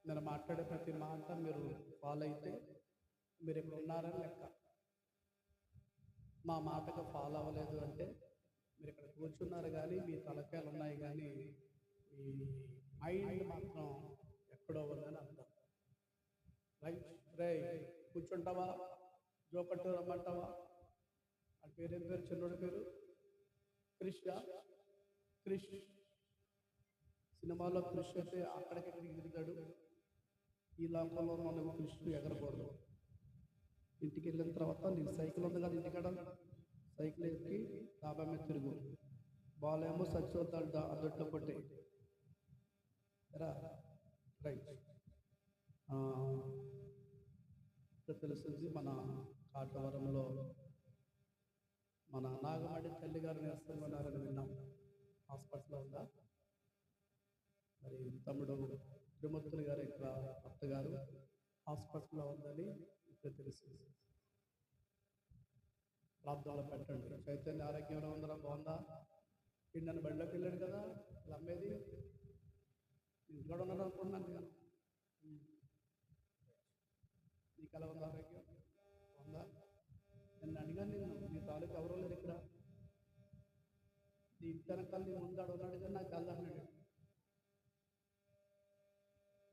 నేను మాట్లాడే ప్రతి మాట మీరు ఫాలో అయితే మీరు ఇక్కడ ఉన్నారని లెక్క. మా మాటకు ఫాలో అవ్వలేదు అంటే మీరు ఇక్కడ కూర్చున్నారు కానీ మీ తలకాయలు ఉన్నాయి కానీ మీ మైండ్ మాత్రం ఎక్కడో ఉందని అర్థం. రైట్ రే కూర్చుంటావా, జోకట్టు రమ్మంటావా? ఆ పేరేం పేరు? చిన్నోడి పేరు క్రిష్. సినిమాలో క్రిష్ అయితే అక్కడికెక్కడికి తిరుగుతాడు. ఈ లోకంలో మనం కృష్ణుడు ఎగరకూడదు. ఇంటికి వెళ్ళిన తర్వాత నీకు సైకిల్ ఉంది కదా, ఇంటికాడ సైకిల్ ఎక్కి డాబా మీద తిరుగు. బాలేమో సచ్చివద్దా అదొట్లో కొట్టే రైట్. తెలిసింది మన కాటవరంలో మన నాగమడి తల్లి గారు నేస్తున్నారని విన్నాం. హాస్పిటల్లో ఉందా? మరి తమ్ముడు తిరుమూర్తులు గారు ఇక్కడ అత్తగారు హాస్పిటల్లో ఉందని ఇప్పుడు తెలిసింది. ప్రార్థనలో పెట్టండి. చైతన్య ఆరోగ్యంలో ఉందా? బాగుందా? నన్ను బడిలోకి వెళ్ళాడు కదా ఇలా అమ్మేది ఇంట్లో ఉన్నాడు అనుకున్నాను నేను. నీకు ఎలా ఉందా? ఆరోగ్యం ఉందా? నేను అడిగాను నేను, నీ తాలూకు ఎవరో లేరు ఇక్కడ, నీ ఇంటి వెనకాల నీ ముందాడు ఉన్నాడు కానీ నాకు కలదా అన్నాడు.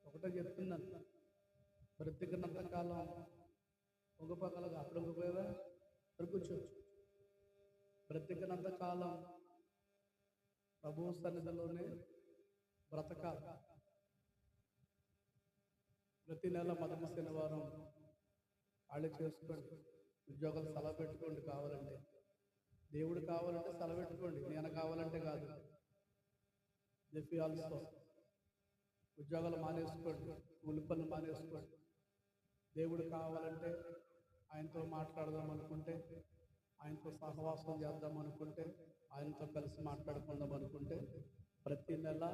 ఒకటే చెప్తున్నాను, బ్రతికినంత కాలం పొగపగలగా అప్పుడు ఉపయోగా కూర్చోవచ్చు. బ్రతికినంత కాలం ప్రభు సన్నిధిలోనే బ్రతకాలి. ప్రతి నెల మొదటి శనివారం ఖాళీ చేసుకోండి. ఉద్యోగాలు సెలవు పెట్టుకోండి. కావాలంటే దేవుడు కావాలంటే సెలవు పెట్టుకోండి, నేను కావాలంటే కాదు. జెఫీ ఆల్సో ఉద్యోగాలు మానేసుకోండి, కూలి పనులు మానేసుకోండి. దేవుడు కావాలంటే ఆయనతో మాట్లాడదాం అనుకుంటే, ఆయనతో సహవాసం చేద్దాం అనుకుంటే, ఆయనతో కలిసి మాట్లాడుకుందాం అనుకుంటే ప్రతి నెల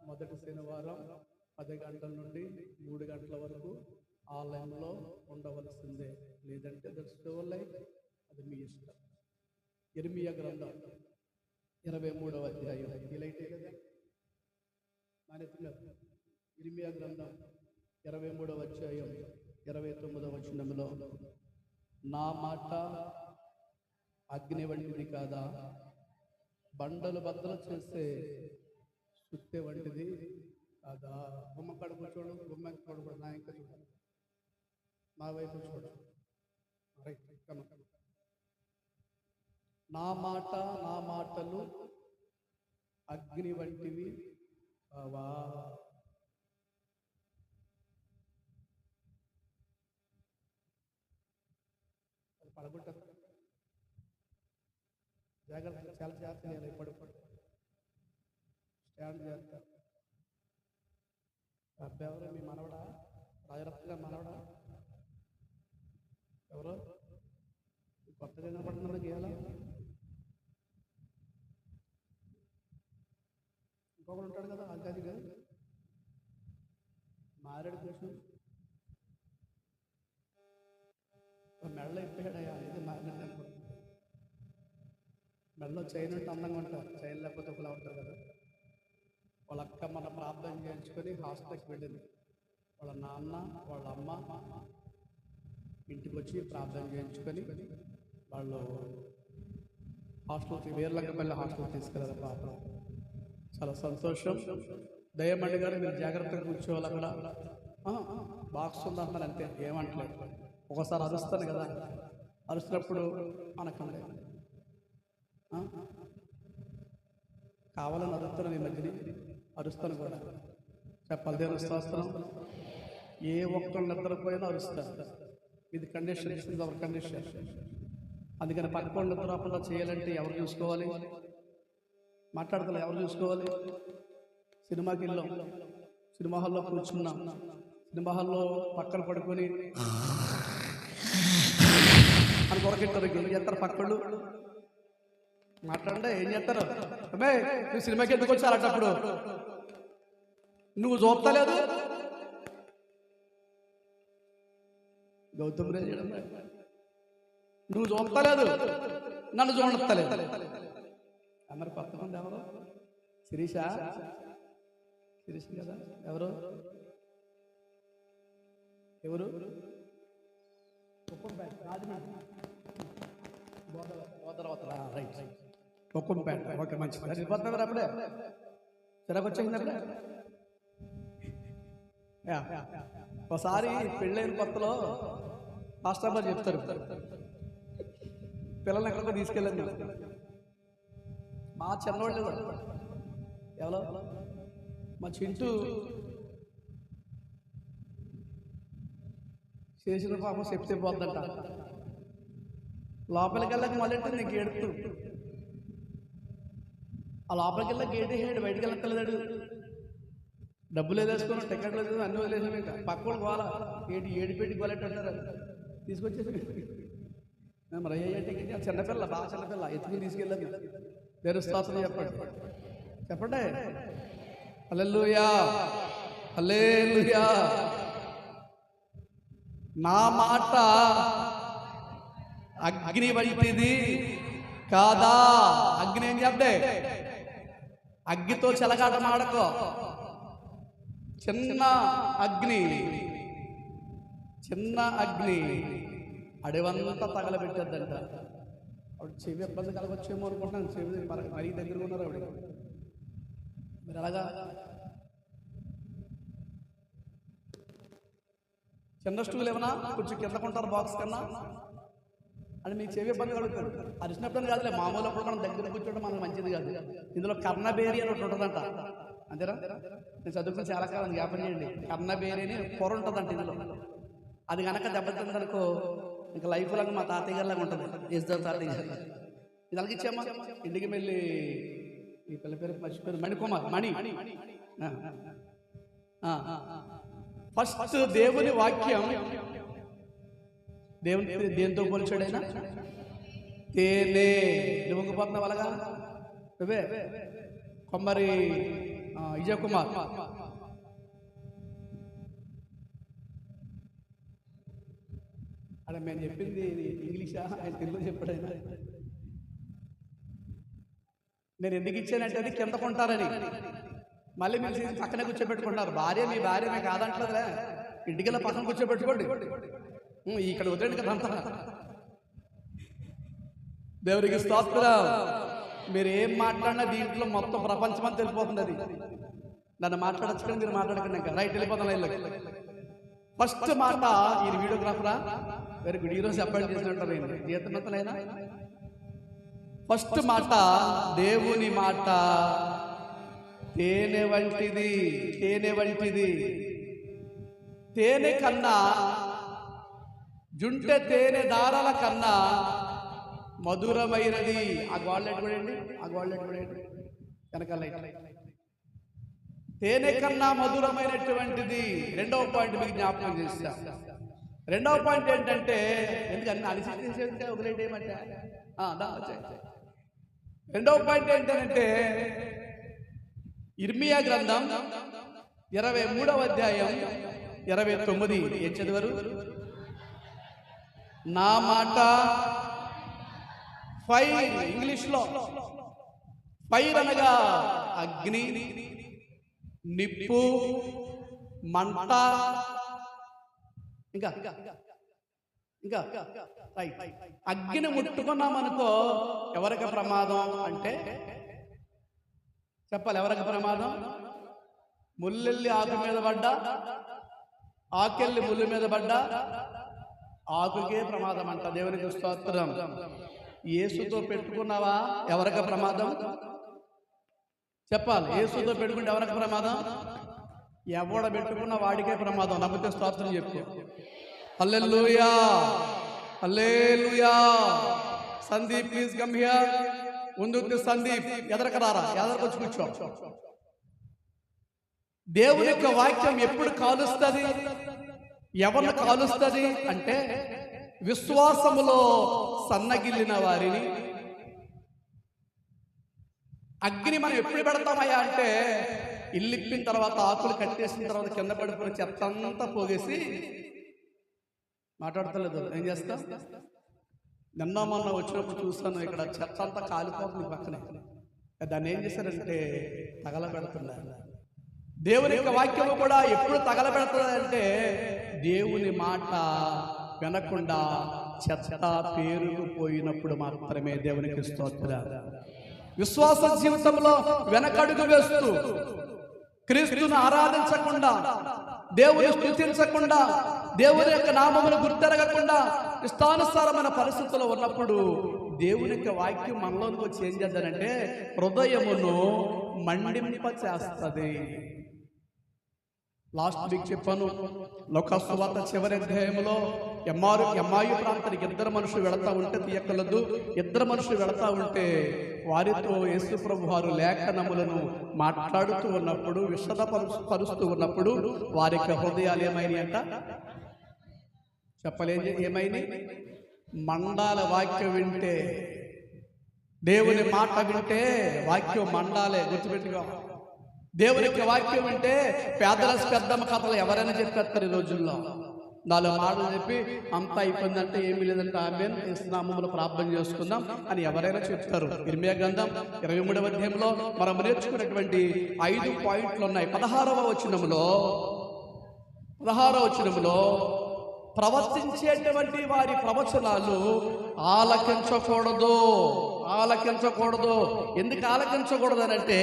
మొదటి శనివారం 10 గంటల నుండి 3 గంటల వరకు ఆలయంలో ఉండవలసిందే. లేదంటే అది మీ ఇష్టం. ఇర్మియా గ్రంథం 23వ అధ్యాయం. ఈ లైట్ కదా నానెత్తున్నారు. ఇర్మియా గ్రంథం 23వ అధ్యాయం 29వ వచనంలో, నా మాట అగ్ని వంటిది కాదా, బండలు బద్దలు చేసే సుత్తె వంటిది కాదా? గుమ్మ కడుపు చూడు, గుమ్మ కడుపు నా ఇంకా చూడాలి, నా వైపు చూడు. నా మాట నా మాటలు అగ్ని వంటివి కావా? పడగొట్టారు. జాగ్రత్త, చాలా జాగ్రత్త చేయాలి. పడిపోయి స్టాండ్ చేస్తారు. అబ్బాయి మీ మనవడా? రాజరత్న మనవడా? ఎవరో కొత్తగా కనపడుతున్నా గీయాల. ఇంకొకరు ఉంటాడు కదా అంకాదిగా మారేడు కృష్ణ మెడలో ఇప్పాడయా, ఇది మారినట్టు అనుకుంటున్నాను. మెడలో చైన్ ఉంటే అందంగా ఉంటారు, చైన్ లేకపోతే ఒకలా ఉంటారు కదా. వాళ్ళ అక్క మన ప్రార్థన చేయించుకొని హాస్పిటల్కి వెళ్ళింది. వాళ్ళ నాన్న వాళ్ళ అమ్మ ఇంటికి వచ్చి ప్రార్థన చేయించుకొని వాళ్ళు హాస్టల్కి వీర్లంకపల్లి హాస్టల్ తీసుకెళ్ళారు. పాప చాలా సంతోషం. దయమండి గారు మీరు జాగ్రత్తగా కూర్చోవాలి. అక్కడ బాక్స్ ఉందంటారు అంతే, ఏమంటలేదు. ఒకసారి అరుస్తాను కదా, అరుస్తున్నప్పుడు అనకండి. కావాలని అరుస్తున్నాను, ఈ మధ్యని అరుస్తాను కూడా. చెప్పాలి దేవుని స్తోత్రం. ఏ ఒక్కరు నిద్రపోయినా అరుస్తారు. ఇది కండిషన్, ఇస్తుంది అవర్ కండిషన్. అందుకని పక్కన నిద్రపోకుండా చేయాలంటే ఎవరు చూసుకోవాలి? మాట్లాడతారు, ఎవరు చూసుకోవాలి? సినిమాకి వెళ్ళాం, సినిమా హాల్లో కూర్చున్నాం. సినిమా హాల్లో పక్కన పడుకొని అని కొరకెట్టారు. ఏం చేస్తారు పక్కళ్ళు? మాట్లాడండి, ఏం చేస్తారు? అబ్బాయి నువ్వు సినిమాకి ఎందుకు వచ్చి అలాంటప్పుడు నువ్వు చూస్తలేదు? గౌతమ్ రే నువ్వు చూస్తలేదు, నన్ను చూడలేదు. అందరు కొత్త మంది ఎవరు? శిరీష కదా ఎవరు? ఎవరు? కుప్పంపేట, రాజమండ్రి, గోదావరి, రైట్. కుప్పంపేట, ఓకే, మంచిది. వెళ్ళిపోతున్నారు అప్పుడే, చిరాకు వచ్చేసింది అప్పుడే. ఒకసారి పెళ్ళైన కొత్తలో మాస్టర్ గారు చెప్తారు, పిల్లల్ని ఎక్కడికో తీసుకెళ్ళాను. మా చిన్నవాళ్ళు ఎవరో మా చింటూ చేసిన పాపం చెప్తే పోద్దంట. లోపలికి వెళ్ళక మొదలెట్టి నీకు ఏడుతూ ఆ లోపలికి వెళ్ళక గేట్ వేసాడు, బయటికి వెళ్ళక్కర్లేదాడు. డబ్బులు వేసుకుని టికెట్లు వేసుకుని అన్నీ వదిలేసాను. ఇంకా పక్క వాళ్ళు పోవాలా ఏడిపెట్టి గోలెట్టారు, తీసుకొచ్చేసి మరి అయ్యే టికెట్. చిన్నపిల్ల, బాగా చిన్నపిల్ల, ఎత్తుకుని తీసుకెళ్ళాను. వేరే స్తోత్రం చెప్పండి, చెప్పండి. హల్లెలూయా, హల్లెలూయా. నా మాట అగ్ని వంటిది కాదా? అగ్ని ఏం చెప్తే అగ్గితో చెలగాట మాడకో. చిన్న అగ్ని అడవంతా తగలబెట్టద్దంట. ఆవిడ చెవి ఇబ్బంది కలగొచ్చేమో అనుకుంటున్నాను. చెవి మరీ దగ్గర ఉన్నారు ఆవిడ. మీరు అలాగా చిన్న స్టూల్ ఏమన్నా కొంచెం కింద కొంటారు బాక్స్ కన్నా అని మీకు చెవి ఇబ్బంది కలుగుతారు. అరిచినప్పుడు కాదులే, మామూలు అప్పుడు మనం దగ్గర కూర్చోవడం మనకు మంచిది కాదు. ఇందులో కర్ణబేరి అని ఒకటి ఉంటుందంట, అంతేనా? నేను చదువుకుని చాలా కాలం, జ్ఞాపకం చేయండి. కర్ణబేరి అని పొర ఉంటుందంట ఇందులో. అది కనుక దెబ్బతిందనుకో ఇంకా లైఫ్ లాగా మా తాతయ్య గారిలాగా ఉంటుంది. ఇస్తాం తాతయ్య గారు. ఇది అలాగిచ్చామా ఇంటికి వెళ్ళి ఈ పిల్ల పేరు మర్చిపోయారు, మణికుమార్, మణి. ఫస్ట్ దేవుని వాక్యం దేవుని దేంతో పోల్చాడైనా? తేనె. నువ్వుకుపోతున్నావు అలాగా నువ్వే. కొమ్మరి విజయ్ కుమార్, అక్కడ మేము చెప్పింది ఇంగ్లీషా, ఆయన తెలుగు చెప్పాడైనా. నేను ఎందుకు ఇచ్చానంటే అది కింద కొంటారని. మళ్ళీ మీరు పక్కనే కూర్చోబెట్టుకుంటారు. మీ భార్య మీకు కాదంటలేదులే, ఇంటికెళ్ళి పక్కన కూర్చోబెట్టుకోండి, ఇక్కడ వదిలేండి కదా అంతా. దేవుడికి స్తోత్రం. మీరు ఏం మాట్లాడినా దీంట్లో మొత్తం ప్రపంచం అంతా వెళ్ళిపోతుంది. అది నన్ను మాట్లాడచ్చు కానీ మీరు మాట్లాడకండి. ఇంకా రైట్, వెళ్ళిపోతాను లైన్లోకి. ఫస్ట్ మాట, ఈ వీడియోగ్రాఫరా వెరీ గుడ్, ఈరోజు అపాయింట్ చేసినట్టు జీతమంతలైనా. ఫస్ట్ మాట, దేవుని మాట తేనె వంటిది. తేనె వంటిది. తేనె కన్నా, జుంటె తేనె దారాల కన్నా మధురమైనది. ఆ గోళ్ళెట్ కూడా అండి, ఆ గోళ్ళెట్ కూడా అండి వెనకాల. తేనె కన్నా మధురమైనటువంటిది. రెండవ పాయింట్ మీకు జ్ఞాపకం చేస్తా. రెండవ పాయింట్ ఏంటంటే, ఎందుకంటే అలిసి వదిలేయమంటే రెండవ పాయింట్ ఏంటంటే, ఇర్మియా గ్రంథం 23వ అధ్యాయం 29. ఏం చదివారు? నా మాట ఫైర్, ఇంగ్లీష్లో ఫైర్ అనగా అగ్ని, నిప్పు, మంట. ఇంకా రైట్. అగ్ని ముట్టుకున్నామనుకో ఎవరికి ప్రమాదం అంటే చెప్పాలి. ఎవరికి ప్రమాదం? ముల్లెల్లి ఆకు మీద పడ్డా, ఆకెళ్ళి ముళ్ళు మీద పడ్డా ఆకుకే ప్రమాదం అంట. దేవునికి స్తోత్రం. యేసుతో పెట్టుకున్నావా ఎవరికి ప్రమాదం? చెప్పాలి. యేసుతో పెట్టుకుంటే ఎవరికి ప్రమాదం? ఎవడ పెట్టుకున్న వాడికే ప్రమాదం. నమ్మితే స్తోత్రం చెప్పు. Hallelujah, hallelujah. Sandeep please come here. ముందుకు సందీప్, ఎదరకు రారా, ఎదరకు వచ్చి కూర్చో. దేవుని యొక్క వాక్యం ఎప్పుడు కాలుస్తుంది? ఎవరిని కాలుస్తుంది అంటే విశ్వాసములో సన్నగిల్లిన వారిని. అగ్ని మనం ఎప్పుడు పెడతామయ్యా అంటే ఇల్లిప్పిన తర్వాత, ఆకులు కట్టేసిన తర్వాత కింద పడిపోయిన చెత్త అంతా పోగేసి మాట్లాడతలేదు. ఏం చేస్తా? నిన్న మొన్న వచ్చినప్పుడు చూస్తాను, ఇక్కడ చెత్త అంతా కాలిపోతుంది పక్కనే. దాన్ని ఏం చేశారంటే తగలబెడుతున్నారు. దేవుని యొక్క వాక్యము కూడా ఎప్పుడు తగలబెడుతుందంటే దేవుని మాట వినకుండా చెత్త పేరుకుపోయినప్పుడు మాత్రమే. దేవునికి స్తోత్రం. విశ్వాస జీవితంలో వెనకడుగు వేస్తూ, క్రీస్తును ఆరాధించకుండా, దేవుని స్తుతించకుండా, దేవుని యొక్క నామమును గుర్తెరగకుండా ఇష్టానుసారమైన పరిస్థితుల్లో ఉన్నప్పుడు దేవుని యొక్క వాక్యం మనలోనికి వచ్చి ఏం చేద్దానంటే హృదయమును మండింప చేస్తుంది. లాస్ట్ వీక్ చెప్పాను, లోకాసు వార్త చివరి అధ్యాయంలో ఎమ్మాయి ప్రాంతానికి ఇద్దరు మనుషులు వెళతా ఉంటే, తీయక్కలదు, ఇద్దరు మనుషులు వెళతా ఉంటే వారితో యేసు ప్రభు వారు లేఖనములను మాట్లాడుతూ ఉన్నప్పుడు, విషదపరుస్తూ ఉన్నప్పుడు వారికి హృదయాలు ఏమైనాయి అంట చెప్పలేదు. ఏమైంది? మండాల. వాక్యం వింటే, దేవుని మాట వింటే వాక్యం మండాలే. గుర్తుపెట్టుగా, దేవుని యొక్క వాక్యం వింటే పేదల పెద్దమ్మ కథలు ఎవరైనా చెప్పేస్తారు ఈ రోజుల్లో. 4 మాటలు చెప్పి అంతా అయిపోయిందంటే ఏమీ లేదంటే ఆమె నామములో ప్రార్థన చేసుకుందాం అని ఎవరైనా చెప్తారు. ఇర్మియా గ్రంథం 23వ అధ్యాయంలో మనం నేర్చుకున్నటువంటి 5 పాయింట్లు ఉన్నాయి. 16వ వచనములో ప్రవర్తించేటువంటి వారి ప్రవచనాలు ఆలకించకూడదు. ఎందుకు ఆలకించకూడదు అని అంటే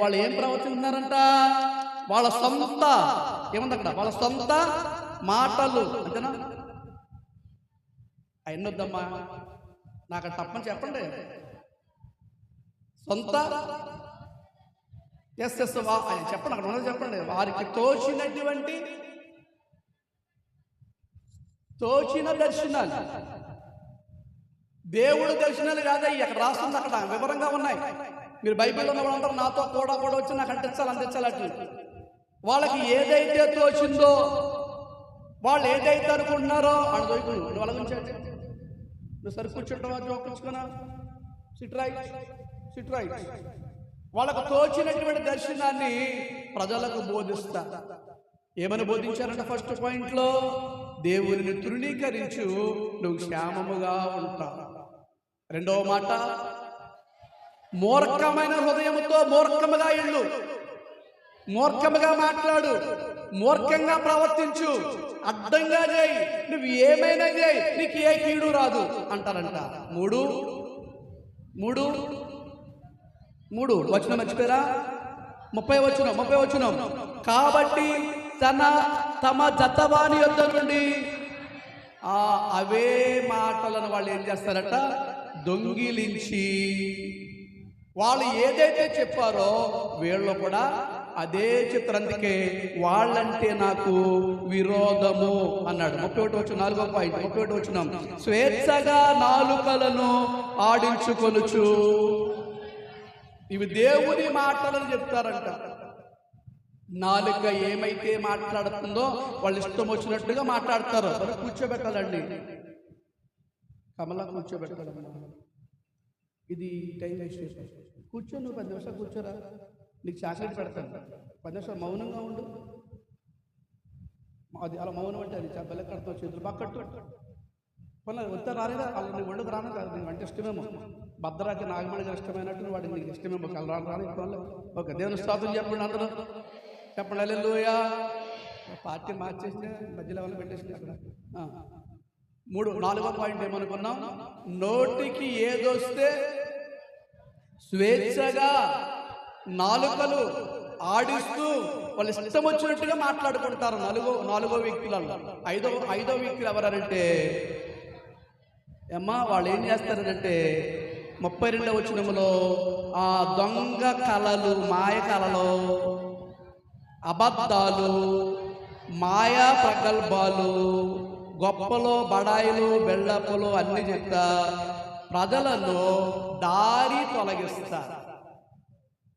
వాళ్ళు ఏం ప్రవచిస్తున్నారంట? వాళ్ళ సొంత ఏముంది అక్కడ? వాళ్ళ సొంత మాటలు. అంతేనా? అయినొద్దమ్మా, నాకు తప్పని చెప్పండి. సొంత చెప్పండి, అక్కడ ఉన్నది చెప్పండి. వారికి తోచిన దర్శనాలు, దేవుడు దర్శనాలు కాదయ్యి. అక్కడ రాస్తుంది, అక్కడ వివరంగా ఉన్నాయి. మీరు బైబిల్లో ఉన్న వాళ్ళందరూ నాతో కూడా వచ్చి నాకు అందించాలి అట్లా. వాళ్ళకి ఏదైతే తోచిందో, వాళ్ళు ఏదైతే అనుకుంటున్నారో అని దొరుకును. వాళ్ళ గురించి నువ్వు సరి కూర్చుంటావా? జోకించుకున్నా, సిట్ రైట్. వాళ్ళకు తోచినటువంటి దర్శనాన్ని ప్రజలకు బోధిస్తా. ఏమని బోధించారంటే ఫస్ట్ పాయింట్లో, దేవుని తృణీకరించు, నువ్వు క్షేమముగా ఉంటావు. రెండవ మాట, మూర్ఖమైన హృదయముతో మూర్ఖముగా ఇల్లు, మూర్ఖముగా మాట్లాడు, మూర్ఖంగా ప్రవర్తించు, అడ్డంగా చేయి, నువ్వు ఏమైనా చేయి, నీకు ఏ కీడు రాదు అంటారంట. మూడు వచనం మర్చిపోయారా? 30వ వచనం. కాబట్టి తమ జతవాని యొద్ద నుండి అవే మాటలను వాళ్ళు ఏం చేస్తారట? దొంగిలించి, వాళ్ళు ఏదైతే చెప్పారో వీళ్ళు కూడా అదే చెప్తారు. అందుకే వాళ్ళంటే నాకు విరోధము అన్నాడు. 4వ పాయింట్ 31వ వచనం. స్వేచ్ఛగా నాలుకలను ఆడించుకొనుచు. ఇవి దేవుని మాటలను చెప్తారంట. నాలుక ఏమైతే మాట్లాడుతుందో వాళ్ళు ఇష్టం వచ్చినట్టుగా మాట్లాడతారు. కూర్చోబెట్టాలండి, కమలా కూర్చోబెట్టాలమ్మా. ఇది టైం వేస్ట్. కూర్చో, నువ్వు 10 నిమిషాలు కూర్చోరా, నీకు చాక్లెట్ పెడతాను. 10 నిమిషాలు మౌనంగా ఉండు. అది అలా మౌనం అంటే అది బెల్లకడతో చేతులు పక్కట్టు. వద్ద రాలేదా? వాళ్ళు నీ ఒళ్ళుకు రాను కాదు, నీకు అంటే ఇష్టమేమో. భద్రాకి నాగమణి గారు ఇష్టమైనట్టు వాడికి నీకు ఇష్టమేమో. రాని ఓకే, దేవుని స్తోత్రం చెప్పండి అందరూ. చెప్పండి హల్లెలూయా. పార్టీ మార్చేసిన మధ్యలో వాళ్ళు పెట్టేసింది అక్కడ. 4వ పాయింట్ ఏమనుకున్నాం? నోటికి ఏదొస్తే స్వేచ్ఛగా నాలుకలు ఆడిస్తూ వాళ్ళు ఇష్టం వచ్చినట్టుగా మాట్లాడుకుంటారు. 4వ వ్యక్తులలో. 5వ వ్యక్తులు ఎవరంటే అమ్మా, వాళ్ళు ఏం చేస్తారంటే 32వ వచనంలో ఆ దొంగ కళలు, మాయ కళలు, అబద్ధాలు, మాయా ప్రగల్భాలు, గొప్పలు, బడాయిలు, బెళ్ళప్పులు అన్ని చెప్తా ప్రజలను దారి తొలగిస్తారు.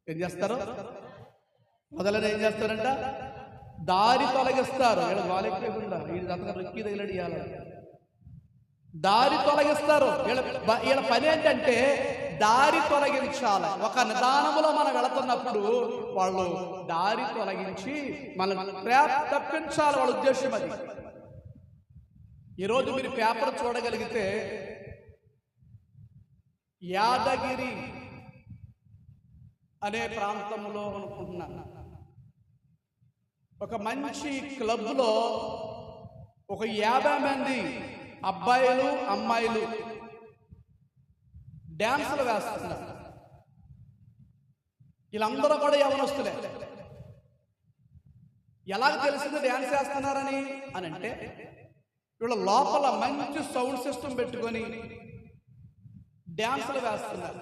ఏం చేస్తారు? ప్రజలను ఏం చేస్తారంట? దారి తొలగిస్తారు. దారి తొలగిస్తారు. వీళ్ళ పని ఏంటంటే దారి తొలగించాలి. ఒక నిదానములో మనం వెళుతున్నప్పుడు వాళ్ళు దారి తొలగించి మనల్ని తప్పించాలి. వాళ్ళ ఉద్దేశం అది. ఈరోజు మీరు పేపర్ చూడగలిగితే యాదగిరి అనే ప్రాంతంలో అనుకుంటున్నాను, ఒక మంచి క్లబ్లో ఒక 50 మంది అబ్బాయిలు అమ్మాయిలు డ్యాన్సులు వేస్తున్నారు. వీళ్ళందరూ కూడా యవనస్తులే. ఎలాగ తెలిసింది డ్యాన్స్ వేస్తున్నారని అని అంటే, వీళ్ళ లోపల మంచి సౌండ్ సిస్టమ్ పెట్టుకొని డ్యాన్సులు వేస్తున్నారు.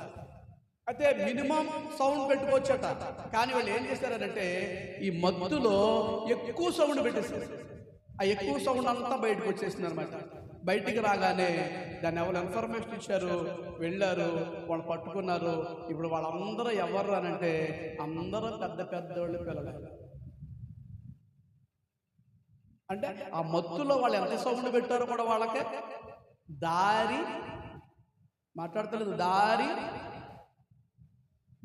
అయితే మినిమం సౌండ్ పెట్టుకోవచ్చట, కానీ వాళ్ళు ఏం చేశారంటే ఈ మత్తులో ఎక్కువ సౌండ్ పెట్టేశారు. ఆ ఎక్కువ సౌండ్ అంతా బయటకు వచ్చేసింది అనమాట. బయటికి రాగానే దాన్ని ఎవరు ఇన్ఫర్మేషన్ ఇచ్చారు, వెళ్ళారు, వాళ్ళు పట్టుకున్నారు. ఇప్పుడు వాళ్ళందరూ ఎవరు అని అంటే అందరూ పెద్ద పెద్దోళ్ళు పిల్లలు. అంటే ఆ మత్తులో వాళ్ళు ఎంత సౌండ్ పెట్టారో కూడా వాళ్ళకే దారి మాట్లాడతలేదు. దారి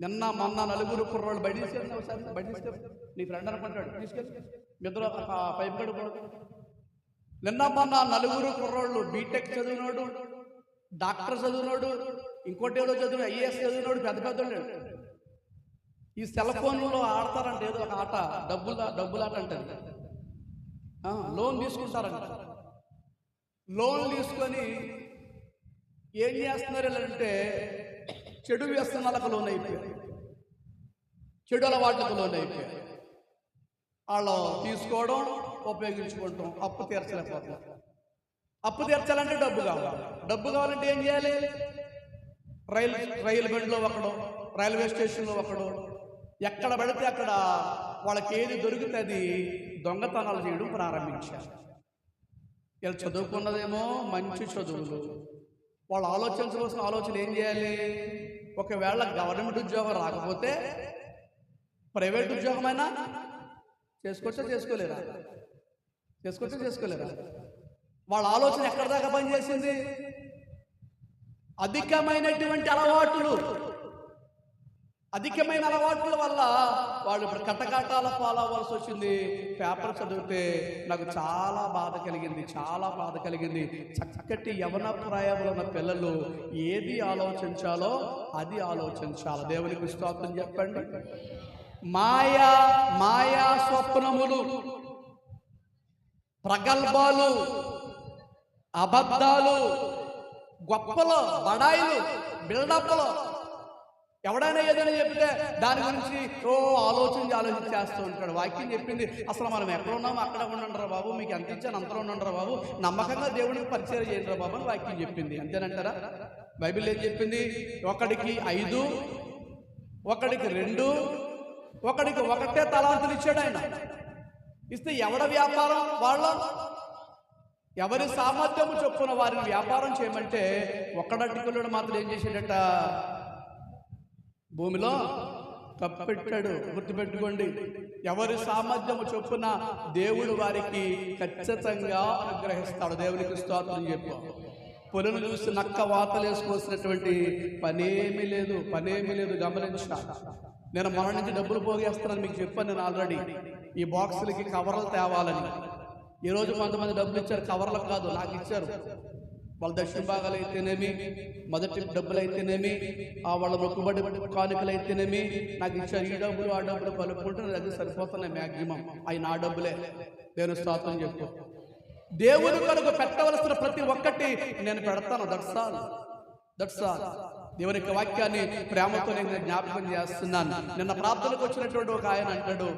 నిన్న మొన్న 4 కుర్రోళ్ళు బయటికి నీ ఫ్రెండ్ అనుకుంటాడు, తీసుకెళ్ళి నిద్ర పైపు కడుకోడు. నిన్న మొన్న 4 కుర్రోళ్ళు బీటెక్ చదివినోడు, డాక్టర్ చదివినోడు, ఇంకోటి ఏదో చదివిన ఐఏఎస్ చదివినోడు, పెద్ద పెద్దోడు ఈ సెల్ ఫోన్లో ఆడతారంట ఏదో ఒక ఆట, డబ్బులాట అంటే లోన్ తీసుకుంటారంట. లోన్ తీసుకొని ఏం చేస్తున్నారు అంటే చెడు వ్యసనాలకు లోన్ అయిపోయారు, చెడు అలవాట్లకు లోన్ అయిపోయారు. వాళ్ళు తీసుకోవడం, ఉపయోగించుకోవడం, అప్పు తీర్చలేకపోతున్నారు. అప్పు తీర్చాలంటే డబ్బు కావాలి. డబ్బు కావాలంటే ఏం చేయాలి? రైలు బండిలో ఒకడు, రైల్వే స్టేషన్లో ఒకడు, ఎక్కడ పడితే అక్కడ వాళ్ళకి ఏది దొరికితే అది దొంగతనాలు చేయడం ప్రారంభించారు. వీళ్ళు చదువుకున్నదేమో మంచి చదువులు. వాళ్ళు ఆలోచించవలసిన ఆలోచన ఏం చేయాలి? ఒకవేళ గవర్నమెంట్ ఉద్యోగం రాకపోతే ప్రైవేట్ ఉద్యోగమైనా చేసుకోలేరా? వాళ్ళ ఆలోచన ఎక్కడి దాకా పనిచేసింది? అధికమైన అలవాట్ల వల్ల వాళ్ళు ఇప్పుడు కటకటాల పాలవలసి వచ్చింది. పేపర్ చదివితే నాకు చాలా బాధ కలిగింది. చక్కటి యవన ప్రాయంలో ఉన్న పిల్లలు ఏది ఆలోచించాలో అది ఆలోచించాలి. దేవునికి స్తోత్రం చెప్పండి. మాయా స్వప్నములు, ప్రగల్భాలు, అబద్ధాలు, గొప్పలు, బడాయిలు, బిల్డప్లు, ఎవడైనా ఏదైనా చెప్తే దాని గురించి ఆలోచించి చేస్తూ ఉంటాడు. వాక్యం చెప్పింది అసలు మనం ఎక్కడ ఉన్నామో అక్కడ ఉండండిరా బాబు, మీకు ఎంత ఇచ్చాను అంతలో ఉండండిరా బాబు, నమ్మకంగా దేవుడికి పరిచయం చేయండిరా బాబు అని వాక్యం చెప్పింది. అంతేనంటారా? బైబిల్ ఏం చెప్పింది? ఒకడికి 5, ఒకడికి 2, ఒకడికి 1 తలాంతులు ఇచ్చాడు ఆయన. ఇస్తే ఎవడ వ్యాపారం వాళ్ళ, ఎవరి సామర్థ్యము చొప్పున వారిని వ్యాపారం చేయమంటే ఒక్కడట్టుకున్నాడు మాత్రం ఏం చేశాడట? భూమిలో కప్పెట్టాడు. గుర్తుపెట్టుకోండి, ఎవరి సామర్థ్యము చొప్పున దేవుడు వారికి ఖచ్చితంగా అనుగ్రహిస్తాడు. దేవునికి స్తోత్రం చెప్పు. పొలను చూసి నక్క వాతలు వేసుకోవాల్సినటువంటి పనేమీ లేదు. గమనించాలి. నేను మన నుంచి డబ్బులు పోగేస్తున్నాను మీకు చెప్పాను నేను ఆల్రెడీ. ఈ బాక్సులకి కవర్లు తేవాలని. ఈరోజు కొంతమంది డబ్బులు ఇచ్చారు, కవర్లకు కాదు, నాకు ఇచ్చారు. వాళ్ళ దక్షిణ భాగాలు అయితేనేమి, మొదటి డబ్బులు అయితేనేమి, వాళ్ళ మొక్కుబడి కానుకలు అయితేనేమి నాకు ఇచ్చారు. ఈ డబ్బులు ఆ డబ్బులు కలుపుకుంటే నా దగ్గర సరిపోతున్నాయి. మ్యాక్సిమం అవి నా డబ్బులే. దేవుని స్తోత్రం చెప్పు. దేవుని కొరకు పెట్టవలసిన ప్రతి ఒక్కటి నేను పెడతాను. That's all. దేవుని యొక్క వాక్యాన్ని ప్రేమతో నేను జ్ఞాపకం చేస్తున్నాను. నిన్న ప్రార్థనకు వచ్చినటువంటి ఒక ఆయన అంటాడు,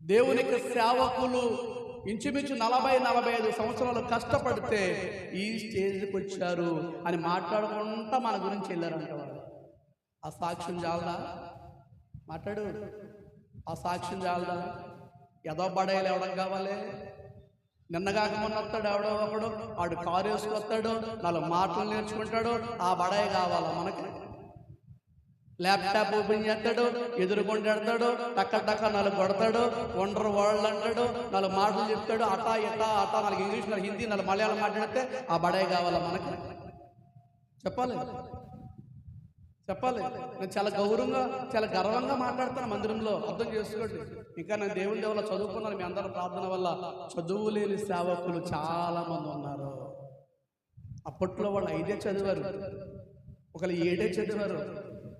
దేవునికి సేవకులు ఇంచుమించు 40-45 సంవత్సరాలు కష్టపడితే ఈ స్టేజ్కి వచ్చారు అని మాట్లాడుకుంటా మన గురించి వెళ్ళారంట. ఆ సాక్ష్యం చాలదా? మాట్లాడు. ఆ సాక్ష్యం చాలదా? ఏదో బడాయిలు ఎవడం కావాలి? నిన్నగాక మొన్న వస్తాడు ఎవడో ఒకడు, వాడు కారు వేసుకొస్తాడు, 4 మాటలు నేర్చుకుంటాడు, ఆ బడాయి కావాలా మనకి? ల్యాప్టాప్ ఓపెన్ చేస్తాడు, ఎదురుకొంటాడు, టక్క 4 కొడతాడు, వండర్ వరల్డ్ అంటాడు, 4 మాటలు చెప్తాడు, అటా 4 ఇంగ్లీష్, 4 హిందీ, 4 మలయాళం మాట్లాడితే ఆ బడాయి కావాలా మనకి? చెప్పాలి. నేను చాలా గౌరవంగా, చాలా గర్వంగా మాట్లాడుతాను మందిరంలో, అర్థం చేసుకోండి. ఇంకా నేను దేవుని దేవుళ్ళ చదువుకున్నాను. మీ అందరి ప్రార్థన వల్ల చదువు లేని సేవకులు చాలా మంది ఉన్నారు. అప్పట్లో వాళ్ళు 5 చదివారు, ఒకళ్ళు 7 చదివారు,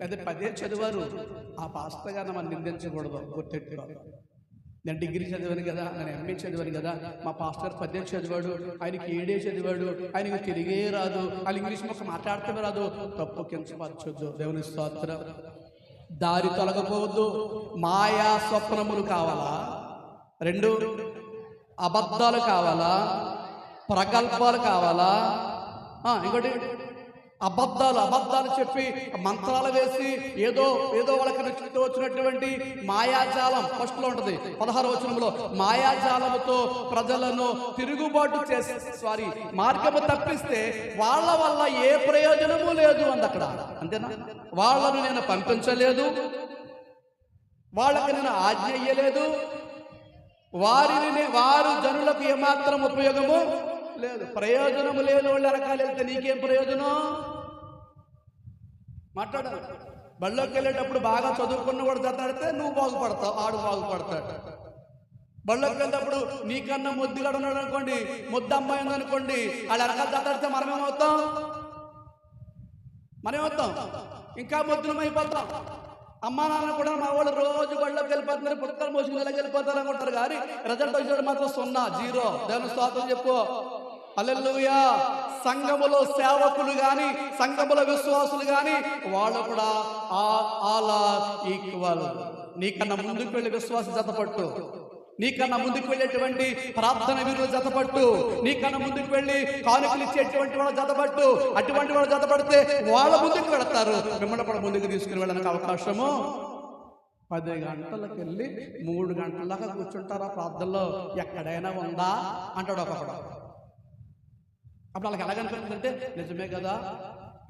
లేదా 10 చదివారు. ఆ పాస్టర్ గారిని మనం నిందించకూడదు, గుర్తెట్టుకో. నేను డిగ్రీ చదివాను కదా, నేను ఎంఏ చదివాను కదా, మా పాస్టర్ 10 చదివాడు, ఆయనకి 7 చదివాడు, ఆయనకి తెలుగే రాదు, ఆయన ఇంగ్లీష్ మొక్క మాట్లాడటమే రాదు. తప్పు కించపరచొద్దు. దేవుని స్తోత్రం. దారి తొలగపోవద్దు. మాయా స్వప్నములు కావాలా? 2 అబద్ధాలు కావాలా? ప్రగల్భాలు కావాలా? ఇంకోటి అబద్ధాలు చెప్పి మంత్రాలు వేసి ఏదో వాళ్ళకి వచ్చినటువంటి మాయాజాలం. ఫస్ట్లో ఉంటుంది 16వ వచనంలో, మాయాజాలముతో ప్రజలను తిరుగుబాటు చేసి మార్గము తప్పిస్తే వాళ్ళ వల్ల ఏ ప్రయోజనము లేదు అంది అక్కడ. అంతేనా? వాళ్ళను నేను పంపించలేదు, వాళ్ళకి నేను ఆజ్ఞ ఇయ్యలేదు, వారు జనులకు ఏమాత్రం ఉపయోగము లేదు. ప్రయోజనము లేని వాళ్ళు వెనకాల వెళ్తే నీకేం ప్రయోజనం? మాట్లాడాలి. బళ్ళోకి వెళ్ళేటప్పుడు బాగా చదువుకున్న వాడు జతాడితే నువ్వు బాగుపడతావు, ఆడు బాగుపడతాడు. బళ్ళోకి వెళ్ళేటప్పుడు నీకన్నా ముద్దుగాడు ఉన్నాడు అనుకోండి, ముద్దు అమ్మాయి ఉందనుకోండి, వాళ్ళు వెనకాల జతాడితే మనమేమవుతాం? ఇంకా ముద్దులమైపోతాం. అమ్మా నాన్న కూడా మా వాళ్ళు రోజు బళ్ళలోకి వెళ్ళిపోతున్నారు, పుస్తకాలు మోసుకుని వెళ్ళిపోతారు అనుకుంటారు, కానీ రిజల్ట్ వచ్చేది మాత్రం 0, 0. దేవుని స్తోత్రం చెప్పు. హల్లెలూయా. సంఘములో సేవకులు గాని, సంఘముల విశ్వాసులు గాని వాళ్ళు కూడా అలా ఈక్వల్. నీకన్నా ముందుకు వెళ్ళి విశ్వాస జతపట్టు, నీకన్నా ముందుకు వెళ్ళేటువంటి ప్రార్థన వీరులు జతపట్టు, నీకన్నా ముందుకు వెళ్ళి కానుకలు ఇచ్చేటువంటి వాళ్ళ జతపట్టు. అటువంటి వాళ్ళు జతపడితే వాళ్ళ ముందుకు వెళతారు, మిమ్మల్ని కూడా ముందుకు తీసుకుని వెళ్ళడానికి అవకాశము. 10 గంటలకు వెళ్ళి 3 గంటల దాకా కూర్చుంటారా ప్రార్థనలో? ఎక్కడైనా ఉందా అంటాడు ఒకడు. అప్పుడు వాళ్ళకి ఎలాగనిపిస్తుందంటే, నిజమే కదా,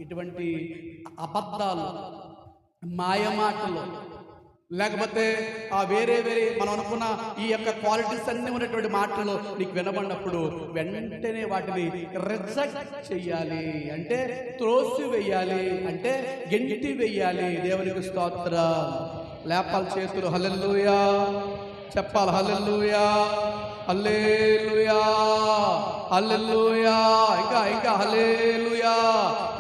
ఇటువంటి అబద్ధాలు, మాయమాటలు, లేకపోతే వేరే మనం అనుకున్న ఈ యొక్క క్వాలిటీస్ అన్నీ ఉన్నటువంటి మాటలు నీకు వినబడినప్పుడు వెంటనే వాటిని రిజెక్ట్ చెయ్యాలి. అంటే త్రోసి వెయ్యాలి, అంటే గెంటి వెయ్యాలి. దేవునికి స్తోత్రం. లేపాల చేతులు. హల్లెలూయా చెప్పాలి. హల్లెలూయా, హల్లెలూయా, హల్లెలూయా. ఇంకా హల్లెలూయా.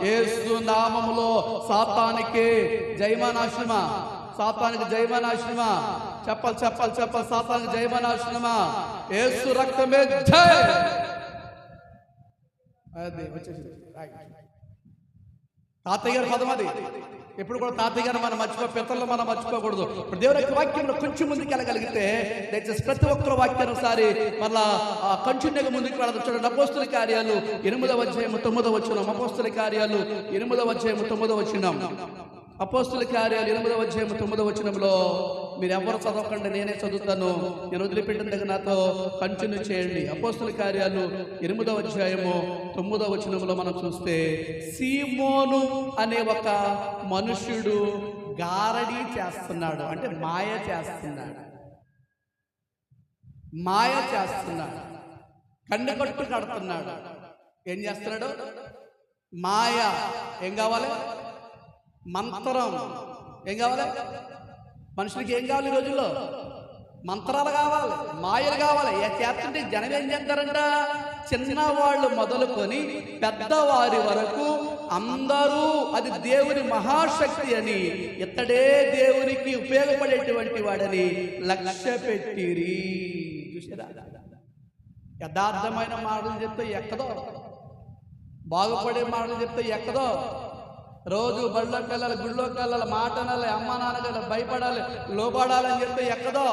యేసు నామములో సాతానికి జయమనాశనమా, సాతానికి జయమనాశనమా. చెప్పాలి. సాతానికి జయమనాశనమా. యేసు రక్తమే జయ. అది వచ్చేసింది. తాతయ్య గారు పదం అది. ఎప్పుడు కూడా తాతయ్య గారు మనం పితరులు మనం మర్చిపోకూడదు. ఇప్పుడు దేవుని యొక్క వాక్యంలో కొంచెం ముందుకు వెళ్ళగలిగితే దయచేసి ప్రతి ఒక్కరు వాక్యాన్ని ఒకసారి మళ్ళా కంటిన్యూగా ముందుకు వెళ్ళదు. చూడండి, అపోస్తుల కార్యాలు 8వ అధ్యాయం 9వ వచనం. అపోస్తుల కార్యాలు 8వ అధ్యాయం 9వ వచనం. అపోస్తుల కార్యాలు 8వ అధ్యాయం 9వ వచనంలో మీరు ఎవరు చదవకండి, నేనే చదువుతాను. నేను వదిలిపెట్టిన దగ్గర నాతో కంటిన్యూ చేయండి. అపోస్తుల కార్యాలు 8వ అధ్యాయము 9వ వచనంలో మనం చూస్తే, సీమోను అనే ఒక మనుష్యుడు గారడీ చేస్తున్నాడు, అంటే మాయ చేస్తున్నాడు, కన్నుకట్టు కడుతున్నాడు. ఏం చేస్తున్నాడు? మాయ. ఏం కావాలి? మంత్రం. ఏం కావాలి? మనుషులకి ఏం కావాలి ఈ రోజుల్లో? మంత్రాలు కావాలి, మాయలు కావాలి. చేస్తుంటే జనం ఏం చేస్తారంట? చిన్నవాళ్ళు మొదలుకొని పెద్దవారి వరకు అందరూ అది దేవుని మహాశక్తి అని, ఇతడే దేవునికి ఉపయోగపడేటువంటి వాడని లక్ష్య పెట్టిరి. చూసారా? యథార్థమైన మాటలు చెప్తే ఎక్కదో, బాగుపడే మాటలు చెప్తే ఎక్కదో. రోజు బళ్ళోకి వెళ్ళాలి, గుళ్ళోకి వెళ్ళాలి, మాట అనాలి, అమ్మ నాన్నగారు భయపడాలి, లోపడాలని చెప్తే ఎక్కదో.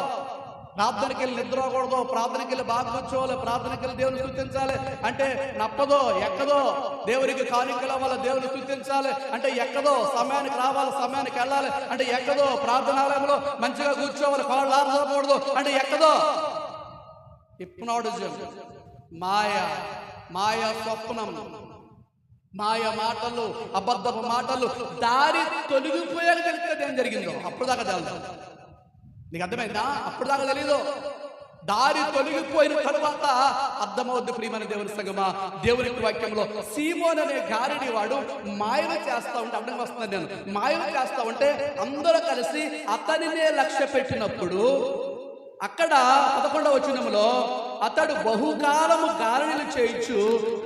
ప్రార్థనకి వెళ్ళి నిద్రకూడదు, ప్రార్థనకి వెళ్ళి బాగా కూర్చోవాలి, ప్రార్థనకి వెళ్ళి దేవుని స్తుతించాలి అంటే నప్పదో, ఎక్కదో. దేవునికి కానుకల వల్ల దేవుని స్తుతించాలి అంటే ఎక్కదో. సమయానికి రావాలి, సమయానికి వెళ్ళాలి అంటే ఎక్కదో. ప్రార్థనాలయంలో మంచిగా కూర్చోవాలి, కాళ్ళు ఆడకూడదు అంటే ఎక్కదో. హిప్నోటిజం, మాయ స్వప్నం, మాయ మాటలు, అబద్ధపు మాటలు, దారి తొలగిపోయాక తెలిసేది ఏం జరిగిందో. అప్పుడు దాకా తెలుసు. నీకు అర్థమైందా? అప్పుడు దాకా తెలీదు. దారి తొలగిపోయిన తరువాత అర్థమవుద్ది. ప్రియమైన దేవుని సంగమా, దేవునికి వాక్యంలో సీమోన్ అనే గారిడి వాడు మాయలు చేస్తా ఉంటే, అర్థం వస్తుంది, నేను మాయలు చేస్తా ఉంటే అందరూ కలిసి అతనినే లక్ష్య పెట్టినప్పుడు అక్కడ 11వ వచనములో అతడు బహుకాలము గారడీలు చేయించు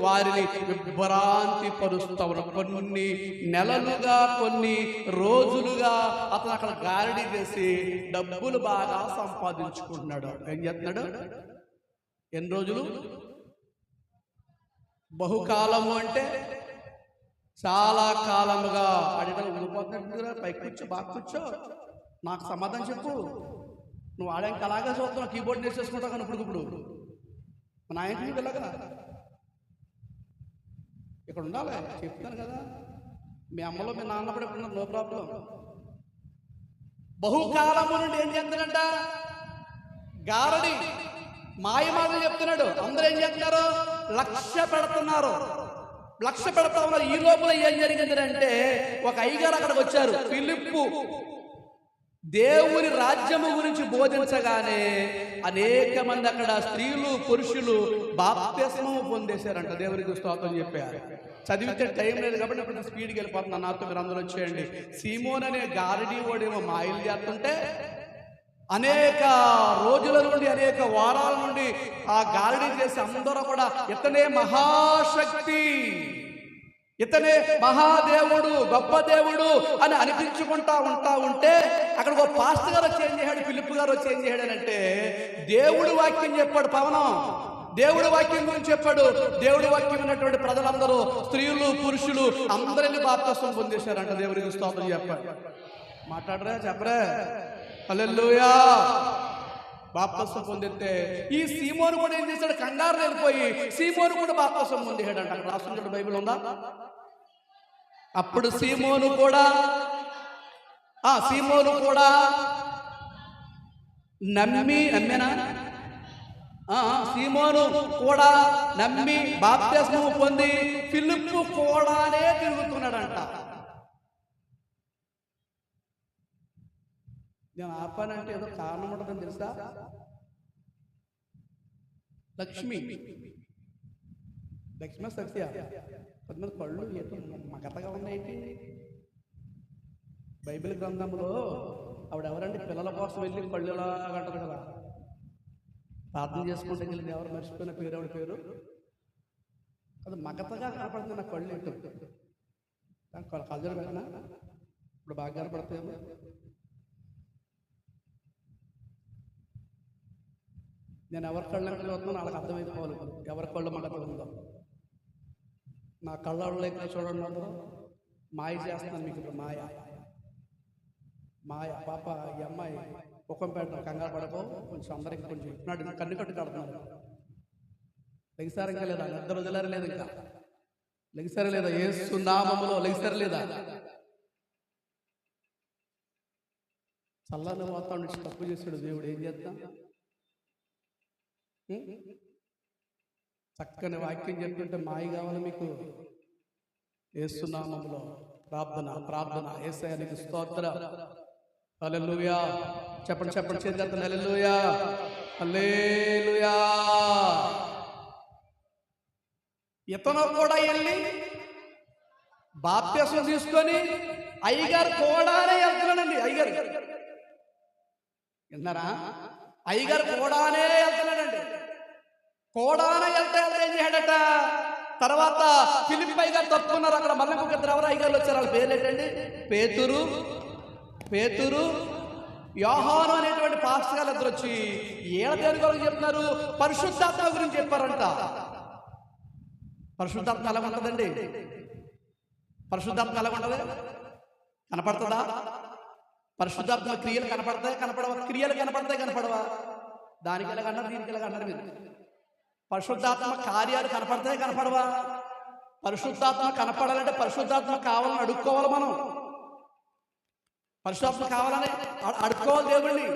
వారిని విభ్రాంతి పరుస్తవును. కొన్ని నెలలుగా కొన్ని రోజులుగా అతను అక్కడ గారడీ చేసి డబ్బులు బాగా సంపాదించుకుంటున్నాడు. ఏం చేస్తున్నాడు? ఎన్ని రోజులు? బహుకాలము అంటే చాలా కాలముగా. అడిగిన ఉండిపోతున్నట్టుగా పైకి కూర్చో, బాగా కూర్చో, నాకు సమాధానం చెప్పు. నువ్వు ఆడానికి అలాగే చూస్తున్నావు, కీబోర్డ్ నేర్చేసుకుంటావు కానీ ఇప్పుడు మన ఆయనకి వెళ్ళగా ఇక్కడ ఉండాలి. చెప్తాను కదా, మీ అమ్మలో మీ నాన్న కూడా ఇక్కడ నో ప్రాబ్లం. బహుకాలము నుండి ఏం చేస్తాడంట? గారడి మాయమాటలు చెప్తున్నాడు. అందరూ ఏం చేస్తున్నారు? లక్ష్య పెడుతున్నారు, లక్ష్య పెడతా ఉన్నారు. ఈ లోపల ఏం జరిగిందంటే ఒక అయ్యగారు అక్కడికి వచ్చారు. ఫిలిప్పు దేవుని రాజ్యము గురించి బోధించగానే అనేక మంది అక్కడ స్త్రీలు పురుషులు బాప్తిస్మము పొందేశారంట. దేవునికి స్తోత్రం చెప్పారు. చదివితే టైం లేదు కాబట్టి ఇప్పుడు స్పీడ్కి వెళ్ళిపోతున్నాను. నాతో మీరు అందరూ వచ్చేయండి. సీమోన్ అనే గారడీ వాడేమో మాయలు చేస్తుంటే అనేక రోజుల నుండి, అనేక వారాల నుండి ఆ గారడీ చేసి అందరూ కూడా ఇతనే మహాశక్తి, ఇతనే మహాదేవుడు, గొప్ప దేవుడు అని అనిపించుకుంటా ఉంటే అక్కడ ఒక పాస్టర్ గారు వచ్చి ఏం చేశాడు? ఫిలిప్ గారు వచ్చి ఏం చేశాడనంటే దేవుడు వాక్యం చెప్పాడు. పవనం దేవుడు వాక్యం గురించి చెప్పాడు. దేవుడు వాక్యం ఉన్నటువంటి ప్రజలందరూ, స్త్రీలు పురుషులు అందరినీ బాప్తిస్మం పొందేశారంట. దేవుడికి స్తోత్రం చెప్పాడు. మాట్లాడరా, చెప్పరా? హల్లెలూయా. బాప్తిస్మం పొందితే ఈ సీమోను కూడా ఏం చేశాడు? కంగారు వెళ్ళిపోయి సీమోను కూడా బాప్తిస్మం పొందేశాడంట. అక్కడ రాసుకుంటాడు, బైబిల్ ఉందా? అప్పుడు సీమోను కూడా నమ్మేనా? సీమోను కూడా నమ్మి బాప్తిస్మం పొంది ఫిలిప్పు కూడానే తిరుగుతున్నాడంట. నేను ఆపానంటే ఏదో కారణం ఉంటుందని తెలుసా? లక్ష్మి సత్య కొంతమంది కళ్ళు మగతగా ఉన్నాయి. బైబిల్ గ్రంథంలో ఆవిడ ఎవరంటే పిల్లల కోసం వెళ్ళి కళ్ళులా అంటారు కదా, ప్రార్థన చేసుకుంటే వెళ్ళింది. ఎవరు మర్చిపోయిన పేరు, ఆవిడ పేరు అది మగతగా కనపడుతుంది. నా కళ్ళు ఏంటో కళ్ళజోడు పెట్టినా ఇప్పుడు బాగా కనపడతాయేమో. నేను ఎవరి కళ్ళు ఎక్కడ చూస్తున్నాను వాళ్ళకి అర్థమైపోవాలి ఎవరి కళ్ళు మగత ఉందో. నా కళ్ళ ఎక్కడ చూడండి, అందరూ మాయ చేస్తున్నాను మీకు. ఇప్పుడు మాయ పాప ఈ అమ్మాయి ముఖం పెట్టడం, కంగారు పడకో, కొంచెం అందరికి కొంచెం ఇప్పుడున్నాడు, కన్ను కట్టు కడుతున్నారు. లెగిసారు ఇంకా లేదా? నిద్ర వదిలేరు లేదు, ఇంకా లెగిసారు లేదా? యేసు నామములో లెగిసారు లేదా? చల్లని వాతావరణం తప్పు చేశాడు దేవుడు. ఏం చేద్దాం? చక్కని వాక్యం చెప్తుంటే మాయ కావాలి మీకు. యేసు నామములో ప్రార్థన యేసయ్యకి స్తోత్రం. హల్లెలూయా. చెప్పండి చేద్దాం. హల్లెలూయా, హల్లెలూయా. ఇతను కూడా వెళ్ళి బాప్తిస్మం తీసుకొని అయ్యగారు కూడానే వెళ్తున్నాడండి. అయ్యగారు విన్నారా? అయ్యగారు కూడానే వెళ్తున్నాడండి. కూడానే వెళ్తే ఏం చేయడట? తర్వాత ఫిలిప్ అయ్యగారు తప్పుకున్నారు. అక్కడ మళ్ళీ ఇద్దరు ఎవరు అయ్యగారు వచ్చారు. వాళ్ళ పేర్లు ఏంటండి? పేతురు యోహాను అనేటువంటి పాస్టర్ గారు ఇద్దరు వచ్చి దేని గురించి చెప్తున్నారు? పరిశుద్ధాత్మ గురించి చెప్పారంట. పరిశుద్ధాత్మ ఎలా ఉంటుందండి? పరిశుద్ధాత్మ ఎలా ఉంటుంది? కనపడుతుందా? పరిశుద్ధాత్మ క్రియలు కనపడతాయి, కనపడవా? క్రియలు కనపడతాయి, కనపడవా? దానికి ఎలాగన్నారు, దీనికి ఎలాగన్నారు మీరు? పరిశుద్ధాత్మ కార్యాలు కనపడతాయి, కనపడవా? పరిశుద్ధాత్మ కనపడాలంటే పరిశుద్ధాత్మ కావాలని అడుక్కోవాలి. మనం పరిశుద్ధాత్మ కావాలని అడుక్కోవాలి దేవుణ్ణి.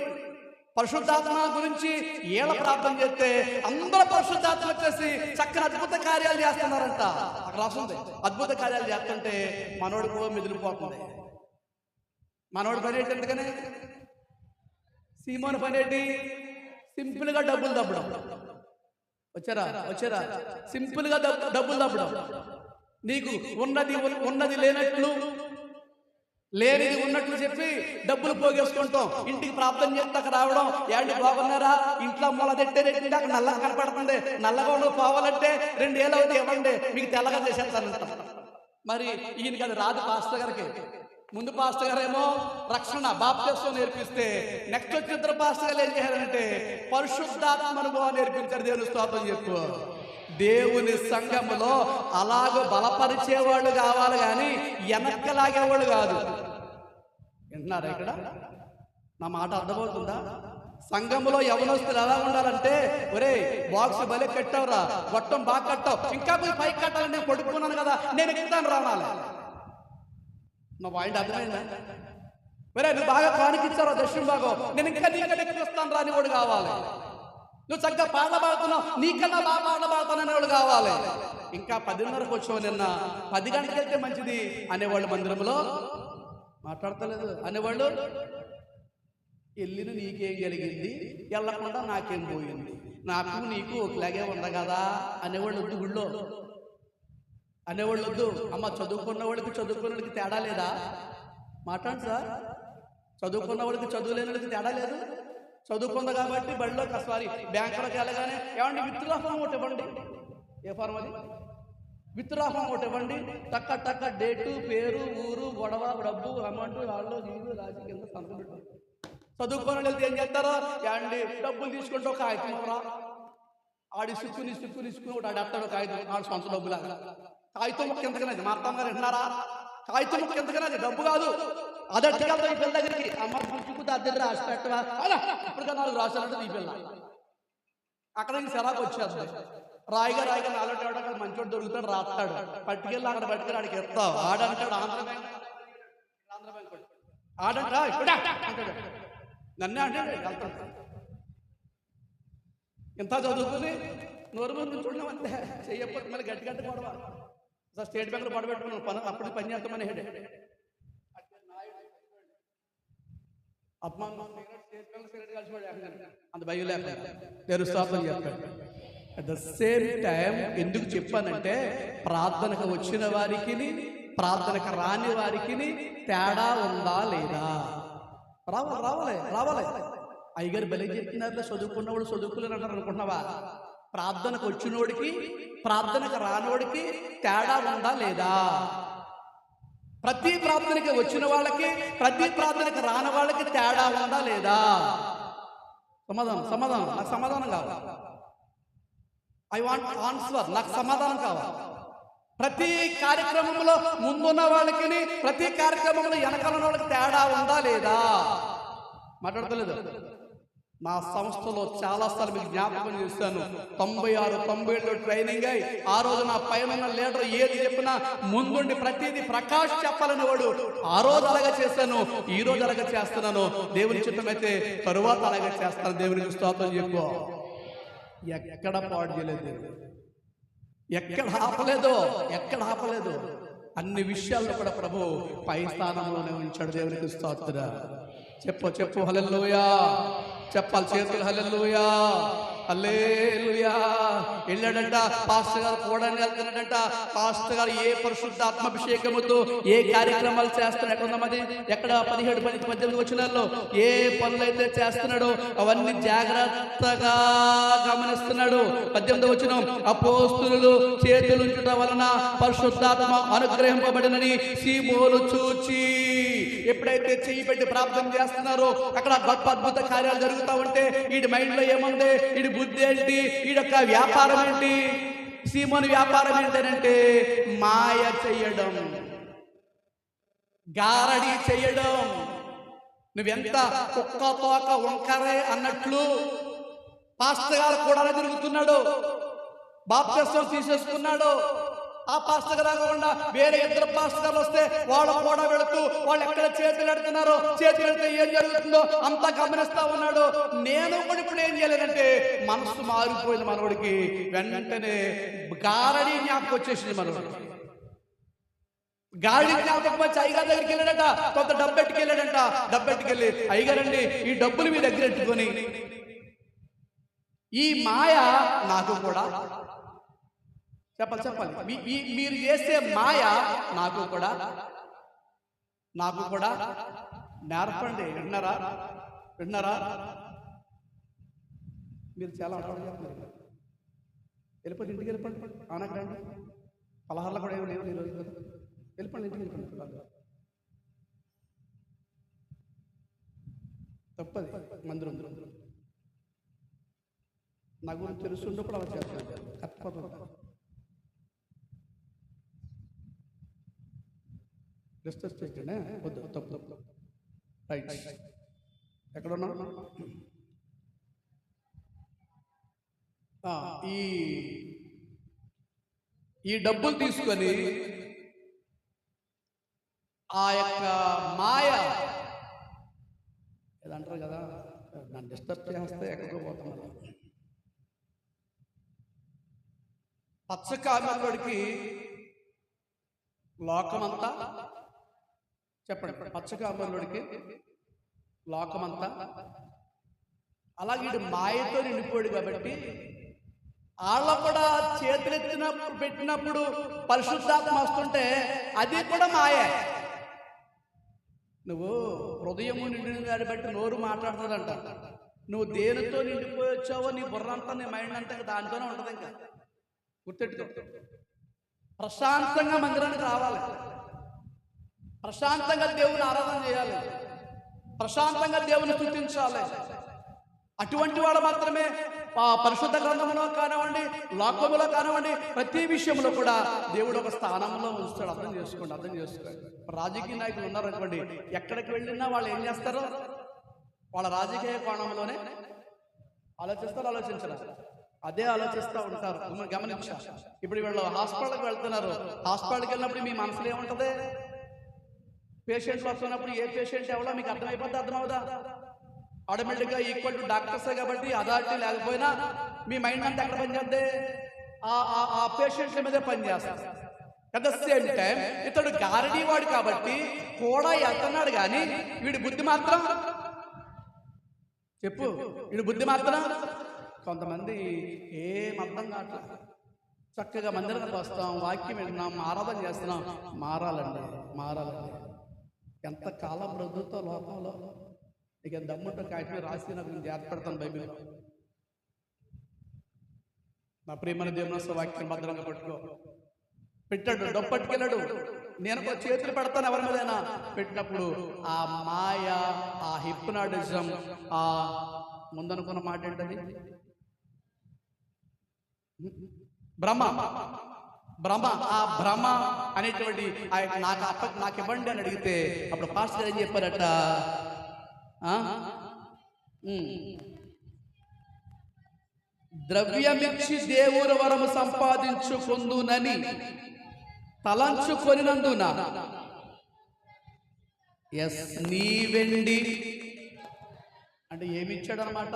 పరిశుద్ధాత్మ గురించి ఏళ్ళ ప్రార్థన చేస్తే అందరూ పరిశుద్ధాత్మ వచ్చేసి చక్కని అద్భుత కార్యాలు చేస్తున్నారంట. అక్కడ రాస్తుంది అద్భుత కార్యాలు చేస్తుంటే మనోడు కూడా మెదిలిపోతుంది. మనోడు పని ఏంటి? ఎందుకని సీమోని పని ఏంటి? సింపుల్గా డబ్బులు దబ్బడం. వచ్చారా? సింపుల్గా డబ్బులు దబ్బడం. నీకు ఉన్నది లేనట్లు లేనిది ఉన్నట్లు చెప్పి డబ్బులు పోగేసుకుంటాం. ఇంటికి ప్రార్థన చేస్తాక రావడం, ఏంటి బాగున్నారా, ఇంట్లో మొలదెట్టే అక్కడ నల్లగా కనపడుతుంది, నల్లగా ఉండదు పోవాలంటే 2 ఏళ్ళు అవుతాయి, ఇవ్వండి మీకు తెల్లగా చేసేస్తానంట. మరి ఈయనకి అది రాదు పాస్టర్ గారికి. ముందు పాస్టర్ గారేమో రక్షణ బాప్తిస్మం నేర్పిస్తే, నెక్స్ట్ వచ్చిన ఇద్దరు పాస్టర్ గారు ఏం చేయాలంటే పరిశుద్ధాత్మ అనుభవం నేర్పించారు. దేవుని స్తోత్రం చెప్పు. దేవుని సంఘములో అలాగ బలపరిచేవాళ్ళు కావాలి కానీ వెనక్కలాగేవాళ్ళు కాదు. వింటున్నారా ఇక్కడ? నా మాట అర్థమవుతుందా? సంఘములో యవనస్తులు ఎలా ఉండాలంటే, ఒరే బాక్స్ భలే కట్టావురా, గొట్టం బాగా కట్టావు, ఇంకా పోయి పైకి కట్టాలని నేను కొడుకున్నాను కదా, నేను ఎక్కుతాను రావాలి. నా పాయింట్ అర్థమైందా? ఒరే నువ్వు బాగా కానికిచ్చావు దక్షిణ భాగం, నేను ఇంకా నీకన్నా ఎక్కిస్తాను రాని వాడు కావాలి. నువ్వు చక్కగా పాటలు పాడుతున్నావు, నీకన్నా బాగా పాటలు పాడుతాననే వాడు కావాలి. ఇంకా 10:30కు వచ్చావు, నిన్న 10 గంటలకు వెళ్తే మంచిది అనేవాళ్ళు మందిరంలో మాట్లాడతలేదు. అనేవాళ్ళు వెళ్ళిన నీకేం కలిగింది, వెళ్ళకుండా నాకేం పోయింది, నాకు నీకు ఒకలాగే ఉండ కదా అనేవాళ్ళు వద్దు. గుళ్ళో అనేవాళ్ళు వద్దు. అమ్మ చదువుకున్న వాళ్ళకి చదువుకున్న వాళ్ళకి తేడా లేదా? మాట్లాడు సార్. చదువుకున్న వాళ్ళకి చదువు లేని వాళ్ళకి తేడా లేదు. చదువుకుంది కాబట్టి బడిలో సారీ బ్యాంకులోకి వెళ్ళగానే ఏమండి విత్డ్రా ఫామ్ ఒకటి ఇవ్వండి. ఏ ఫార్మ్ అది? విత్డ్రా ఫామ్ ఒకటి ఇవ్వండి. టక్క డేటు, పేరు, ఊరు, గొడవ, డబ్బు, అమౌంట్, వాళ్ళు నీళ్ళు రాజు కింద సంతకం పెట్టారు. చదువుకోని వెళ్తే ఏం చేస్తారో, ఏమండి డబ్బులు తీసుకుంటే ఒక కాగితం రా, ఆడి సిక్కుని ఒకటి ఆడి అత్తాడు కాగితం, ఆడు సొంత డబ్బులా. కాగితం ముక్క ఎంతకనేది మా అత్తమ్మ గారు వింటున్నారా? కాగితం ముక్క ఎంతకనేది డబ్బు కాదు. అదట్టుకెళ్తాం ఈ పిల్ల దగ్గరికి, అమ్మ పుట్టుకు దగ్గర రాసి పెట్టవా, ఇప్పటికే 4 రాశాలంటే ఈ పిల్ల అక్కడ నుంచి సెరాకు వచ్చేస్తుంది. రాయిగా 4 ఏడగా మంచోడు దొరుకుతాడు, రాస్తాడు, పట్టుకెళ్ళి అక్కడ పట్టుకెళ్ళి ఆడికి ఎత్తావు. ఆడంటాడు ఆంధ్ర బ్యాంక్ ఆడంటా ఇక్కడ అంటాడు, నన్నే అంటే వెళ్తాడు. ఇంత చదువుకుని నోరు ముందు చూడడం అంతే, చెయ్యకపోతే మళ్ళీ గట్టి గొడవ. స్టేట్ బ్యాంకులో పడబెట్టుకున్నాను పని, అప్పుడు పని చేస్తామని హెడ్ అంత భయం లేకుండా తెరుస్తామని చెప్పాడు. అట్ ద సేమ్ టైం ఎందుకు చెప్పానంటే, ప్రార్థనకు వచ్చిన వారికి ప్రార్థనకు రాని వారికి తేడా ఉందా లేదా? రావాలి. అయ్యగారు బలి చెప్తున్నారు, చదువుకున్నవాడు చదువుకోలేని అంటారు అనుకుంటున్నావా? ప్రార్థనకు వచ్చినోడికి ప్రార్థనకు రానోడికి తేడా ఉందా లేదా? ప్రతి ప్రార్థనకి వచ్చిన వాళ్ళకి ప్రతి ప్రార్థనకి రాని వాళ్ళకి తేడా ఉందా లేదా? సమాధానం నాకు సమాధానం కావాలి. ఐ వాంట్ ఆన్సర్, నాకు సమాధానం కావాలి. ప్రతి కార్యక్రమంలో ముందున్న వాళ్ళకి ప్రతి కార్యక్రమంలో వెనకాల వాళ్ళకి తేడా ఉందా లేదా? మాట్లాడతలేదు. నా సంస్థలో చాలా సార్లు మీకు జ్ఞాపకం చేస్తాను. 96-97లో ట్రైనింగ్ అయ్యి ఆ రోజు నా పైన లీడర్ ఏది చెప్పినా ముందుండి ప్రతిదీ ప్రకాష్ చెప్పాలని వాడు. ఆ రోజు అలాగే చేశాను, ఈ రోజు అలాగే చేస్తున్నాను. దేవుని చిత్తమైతే తరువాత అలాగే చేస్తాను. దేవునికి స్తోత్రం చెప్పు. ఎక్కడ పాడు చేయలేదు, ఎక్కడ ఆపలేదు. అన్ని విషయాల్లో కూడా ప్రభు పై స్థానంలోనే ఉంచాడు. దేవునికి స్తోత్రం. చెప్పు హల్లెలూయా. చెప్పాలి చేతులు హల్లెలూయా, హల్లెలూయా. వెళ్ళాడంట పాస్టర్ గారు కూడా వెళ్తున్నాడంట. పాస్టర్ గారు ఏ పరిశుద్ధాత్మాభిషేకముతో ఏ కార్యక్రమాలు చేస్తున్నాడు, ఎక్కడ 17-18 వచనాల్లో ఏ పనులైతే చేస్తున్నాడో అవన్నీ జాగ్రత్తగా గమనిస్తున్నాడు. 18వ వచనం, అపోస్తులు చేతులుంచుట వలన పరిశుద్ధాత్మ అనుగ్రహింపబడినని సీమోను చూచి. ఎప్పుడైతే చెయ్యి పెట్టి ప్రార్థన చేస్తున్నారో అక్కడ గొప్ప అద్భుత కార్యాలు జరుగుతూ ఉంటే వీడి మైండ్ లో ఏముంది, వీడి బుద్ధి ఏంటి, వీడి యొక్క వ్యాపారం ఏంటి? సీమోను వ్యాపారం ఏంటంటే మాయ చెయ్యడం, గారడి చెయ్యడం. నువ్వెంత కుక్క తోక వంకరే అన్నట్లు పాస్టర్ గారు కూడా తిరుగుతున్నాడు, బాప్తిస్మం తీసేసుకున్నాడు. ఆ పాస్టర్ గారు కాకుండా వేరే 2 పాస్టర్ గారు వస్తే వాళ్ళు కూడా వెళుతూ వాళ్ళు ఎక్కడ చేతులు ఎడుతున్నారో, చేతులు ఎడితే ఏం జరుగుతుందో అంతా గమనిస్తా ఉన్నాడు. నేను కూడా ఇప్పుడు ఏం చేయలేదంటే మనసు మారిపోయింది మనోడికి. వెంటనే గారడి జ్ఞాపకం వచ్చేసింది మనోడికి. గాడి జ్ఞాపకం వచ్చి అయ్యగారి దగ్గరికి వెళ్ళాడట, కొంత డబ్బెట్టుకెళ్ళాడంట. డబ్బెట్టుకెళ్ళి అయ్యగారండి ఈ డబ్బులు మీ దగ్గర ఎట్టుకొని, ఈ మాయ నాకు కూడా చెప్పాలి మీరు చేసే మాయ నాకు కూడా నాకు కూడా నేర్పండి. విన్నారా? మీరు చాలా అలవాటు చేస్తున్నారు. వెళ్ళిపోయి ఇంటికి వెళ్ళిపోండి. అవునా రండి. పలహారాలు కూడా ఏమి లేవు ఈరోజు కదా. వెళ్ళిపోండి, ఇంటికి వెళ్ళిపోండి. తప్పది. మందిరం నా గురించి తెలుసుండప్పుడు అలా చేస్తాను. తప్పదు. డిస్కస్ చేయండి. వద్దు, తప్పు. రైట్. ఎక్కడున్నా? ఈ డబ్బులు తీసుకొని ఆ యొక్క మాయ ఏదంటారు కదా, నన్ను డిస్టర్బ్ చేస్తే ఎక్కడికో పోతున్నారు. పచ్చకామెలోడికి లోకమంతా, చెప్పండి, పచ్చకామెలోడికి లోకమంతా, అలాగే వీడు మాయతో నిండిపోయాడు కాబట్టి వాళ్ళ కూడా చేతులెత్తినప్పుడు పెట్టినప్పుడు పరిశుద్ధాత్మ వస్తుంటే అది కూడా మాయే. నువ్వు హృదయము నిండిన దాన్ని బట్టి నోరు మాట్లాడుతుందంట. నువ్వు దేనితో నిండిపోయి వచ్చావో నీ బుర్రంతా, నీ మైండ్ అంతా దానితోనే ఉంటుంది. ఇంకా గుర్తెట్టుకో. ప్రశాంతంగా మందిరానికి రావాలి, ప్రశాంతంగా దేవుని ఆరాధన చేయాలి, ప్రశాంతంగా దేవుని స్తుతించాలి. అటువంటి వాడు మాత్రమే పరిశుద్ధ గ్రంథంలో కానివ్వండి, లోకములో కానివ్వండి, ప్రతి విషయంలో కూడా దేవుడు ఒక స్థానంలో ఉంచుతాడు. అర్థం చేసుకోండి. రాజకీయ నాయకులు ఉన్నారనుకోండి, ఎక్కడికి వెళ్ళినా వాళ్ళు ఏం చేస్తారు? వాళ్ళ రాజకీయ కోణంలోనే ఆలోచించరు. అదే ఆలోచిస్తూ ఉంటారు. గమనించా. ఇప్పుడు వీళ్ళు హాస్పిటల్కి వెళ్తున్నారు. హాస్పిటల్కి వెళ్ళినప్పుడు మీ మనసులో ఏముంటుంది? పేషెంట్లు వస్తున్నప్పుడు ఏ పేషెంట్ ఎవరో మీకు అర్థమవుదా? ఆటోమేటిక్గా ఈక్వల్ టు డాక్టర్సే కాబట్టి అథారిటీ లేకపోయినా మీ మైండ్ అంతా ఎక్కడ పనిచేద్దే? ఆ పేషెంట్ల మీదే పనిచేస్తారు. అట్ ద సేమ్ టైం ఇతడు గారడీ వాడు కాబట్టి కూడా వెళ్తున్నాడు, కానీ వీడి బుద్ధి మాత్రం, చెప్పు, వీడి బుద్ధి మాత్రం కొంతమంది ఏం అర్థం కావట్లేదు. చక్కగా మందిరానికి వస్తాం, వాక్యం వింటున్నాం, ఆరాధన చేస్తున్నాం. మారాలండి. ఎంతకాలం బ్రతుకుతో లోకంలో. ఇక దమ్ముంటే కాగితం రాసి నాకు నేను ఏర్పడతాను బైబిల్. నా ప్రియమైన దేవుని వాక్యం భద్రంగా పట్టుకో. పెట్టాడు, డబ్బు పట్టుకెళ్ళాడు. నేను ఒక చేతులు పెడతాను ఎవరి మీదైనా. పెట్టినప్పుడు ఆ మాయ, ఆ హిప్నాటిజం, ఆ ముందనుకున్న మాట ఏంటది? భ్రమ. ఆ భ్రమ అనేటువంటి నాకు ఇవ్వండి అని అడిగితే అప్పుడు పాస్టర్ ఏం చెప్పారట? ద్రవ్యమిచ్చి దేవుని వరము సంపాదించుకొందునని తలంచుకొనినందున నీ వెండి అంటే ఏమిచ్చాడనమాట?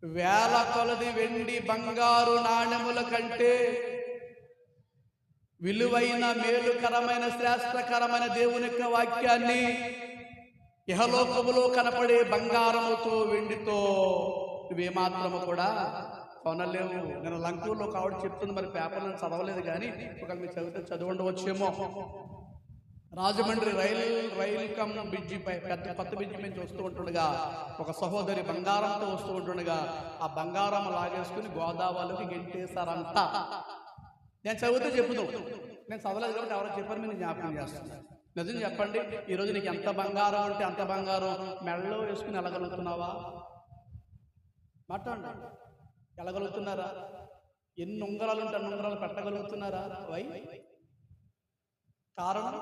వేల కొలది వెండి బంగారు నాణ్యముల కంటే విలువైన, మేలుకరమైన, శ్రేష్టకరమైన దేవుని యొక్క వాక్యాన్ని ఇహలోకములో కనపడే బంగారముతో, వెండితో నువ్వేమాత్రము కూడా కొనలేవు. నేను లంకూరులో కావడం చెప్తుంది, మరి పేపర్ నేను చదవలేదు, కానీ ఒకవేళ మీరు చదవండవచ్చేమో. రాజమండ్రి రైలు కమ్ బ్రిడ్జి పై, పెద్ద కొత్త బ్రిడ్జి మీద వస్తూ ఉంటుండగా ఒక సహోదరి బంగారంతో వస్తూ ఉంటుండగా ఆ బంగారం లాగేసుకుని గోదావరికి గెంటేశారంట. నేను చదివితే చెప్పుదు, నేను చదవలేదు కాబట్టి ఎవరో చెప్పారు, మీరు జ్ఞాపకం చేస్తాను. నిజం చెప్పండి, ఈరోజు నీకు ఎంత బంగారం అంటే అంత బంగారం మెడలో వేసుకుని వెళ్ళగలుగుతున్నావా? మాట్లాడండి. వెళ్ళగలుగుతున్నారా? ఎన్ని ఉంగరాలు ఉంటే అన్ని ఉంగరాలు పెట్టగలుగుతున్నారా? కారణం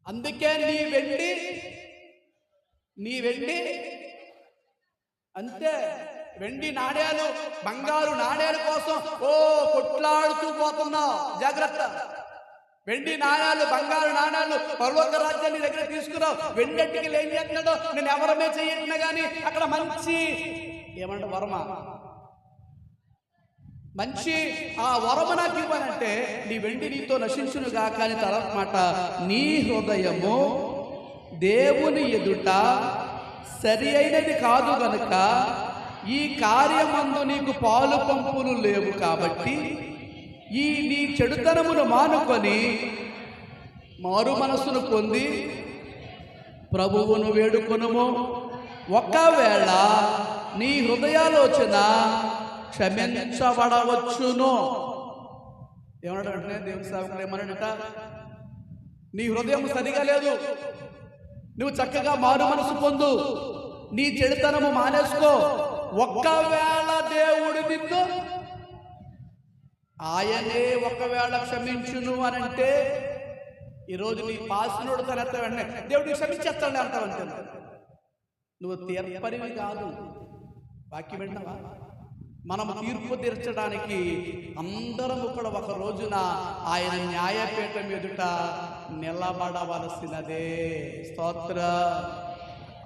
అందుకే నీ వెండి అంతే. వెండి నాణ్యాలు, బంగారు నాణ్యాల కోసం కొట్లాడుతూ పోతున్నావు. జాగ్రత్త. వెండి నాణ్యాలు, బంగారు నాణ్యాలు, పరలోక రాజ్యాన్ని దగ్గర తీసుకున్నావు. వెండికి ఏం చేస్తున్నాడో నేను ఎవరమే చేయట్టినా కానీ అక్కడ మంచి ఏమంటే వరమ, మంచి ఆ వరము నాకు ఇవ్వనంటే నీ వెండి నీతో నశించునుగా. కానీ తర్వాత మాట, నీ హృదయము దేవుని ఎదుట సరి అయినది కాదు గనుక ఈ కార్యమందు నీకు పాలు పంపులు లేవు కాబట్టి ఈ నీ చెడుతనమును మానుకొని మారు మనస్సును పొంది ప్రభువును వేడుకొనుము. ఒకవేళ నీ హృదయాలోచన క్షమించబడవచ్చును. ఏమన్నాడంటే దేవుని సేవకుడు ఏమన్నాడట, నీ హృదయం సరిగా లేదు, నువ్వు చక్కగా మారు మనసు పొందు, నీ చెడుతనము మానేసుకో. ఒక్కవేళ దేవుడు నిన్ను ఆయనే ఒకవేళ క్షమించును అని అంటే, ఈరోజు నీ పాసినోడు తనెత్త వెంటనే దేవుడిని క్షమించేస్తాడు అంటావు అంతే. నువ్వు తీర్పరివి కాదు. వాక్యం వింటావా? మనం తీర్పు తీర్చడానికి అందరము కూడా ఒక రోజున ఆయన న్యాయపీఠం ఎదుట నిలబడవలసినదే. స్తోత్ర.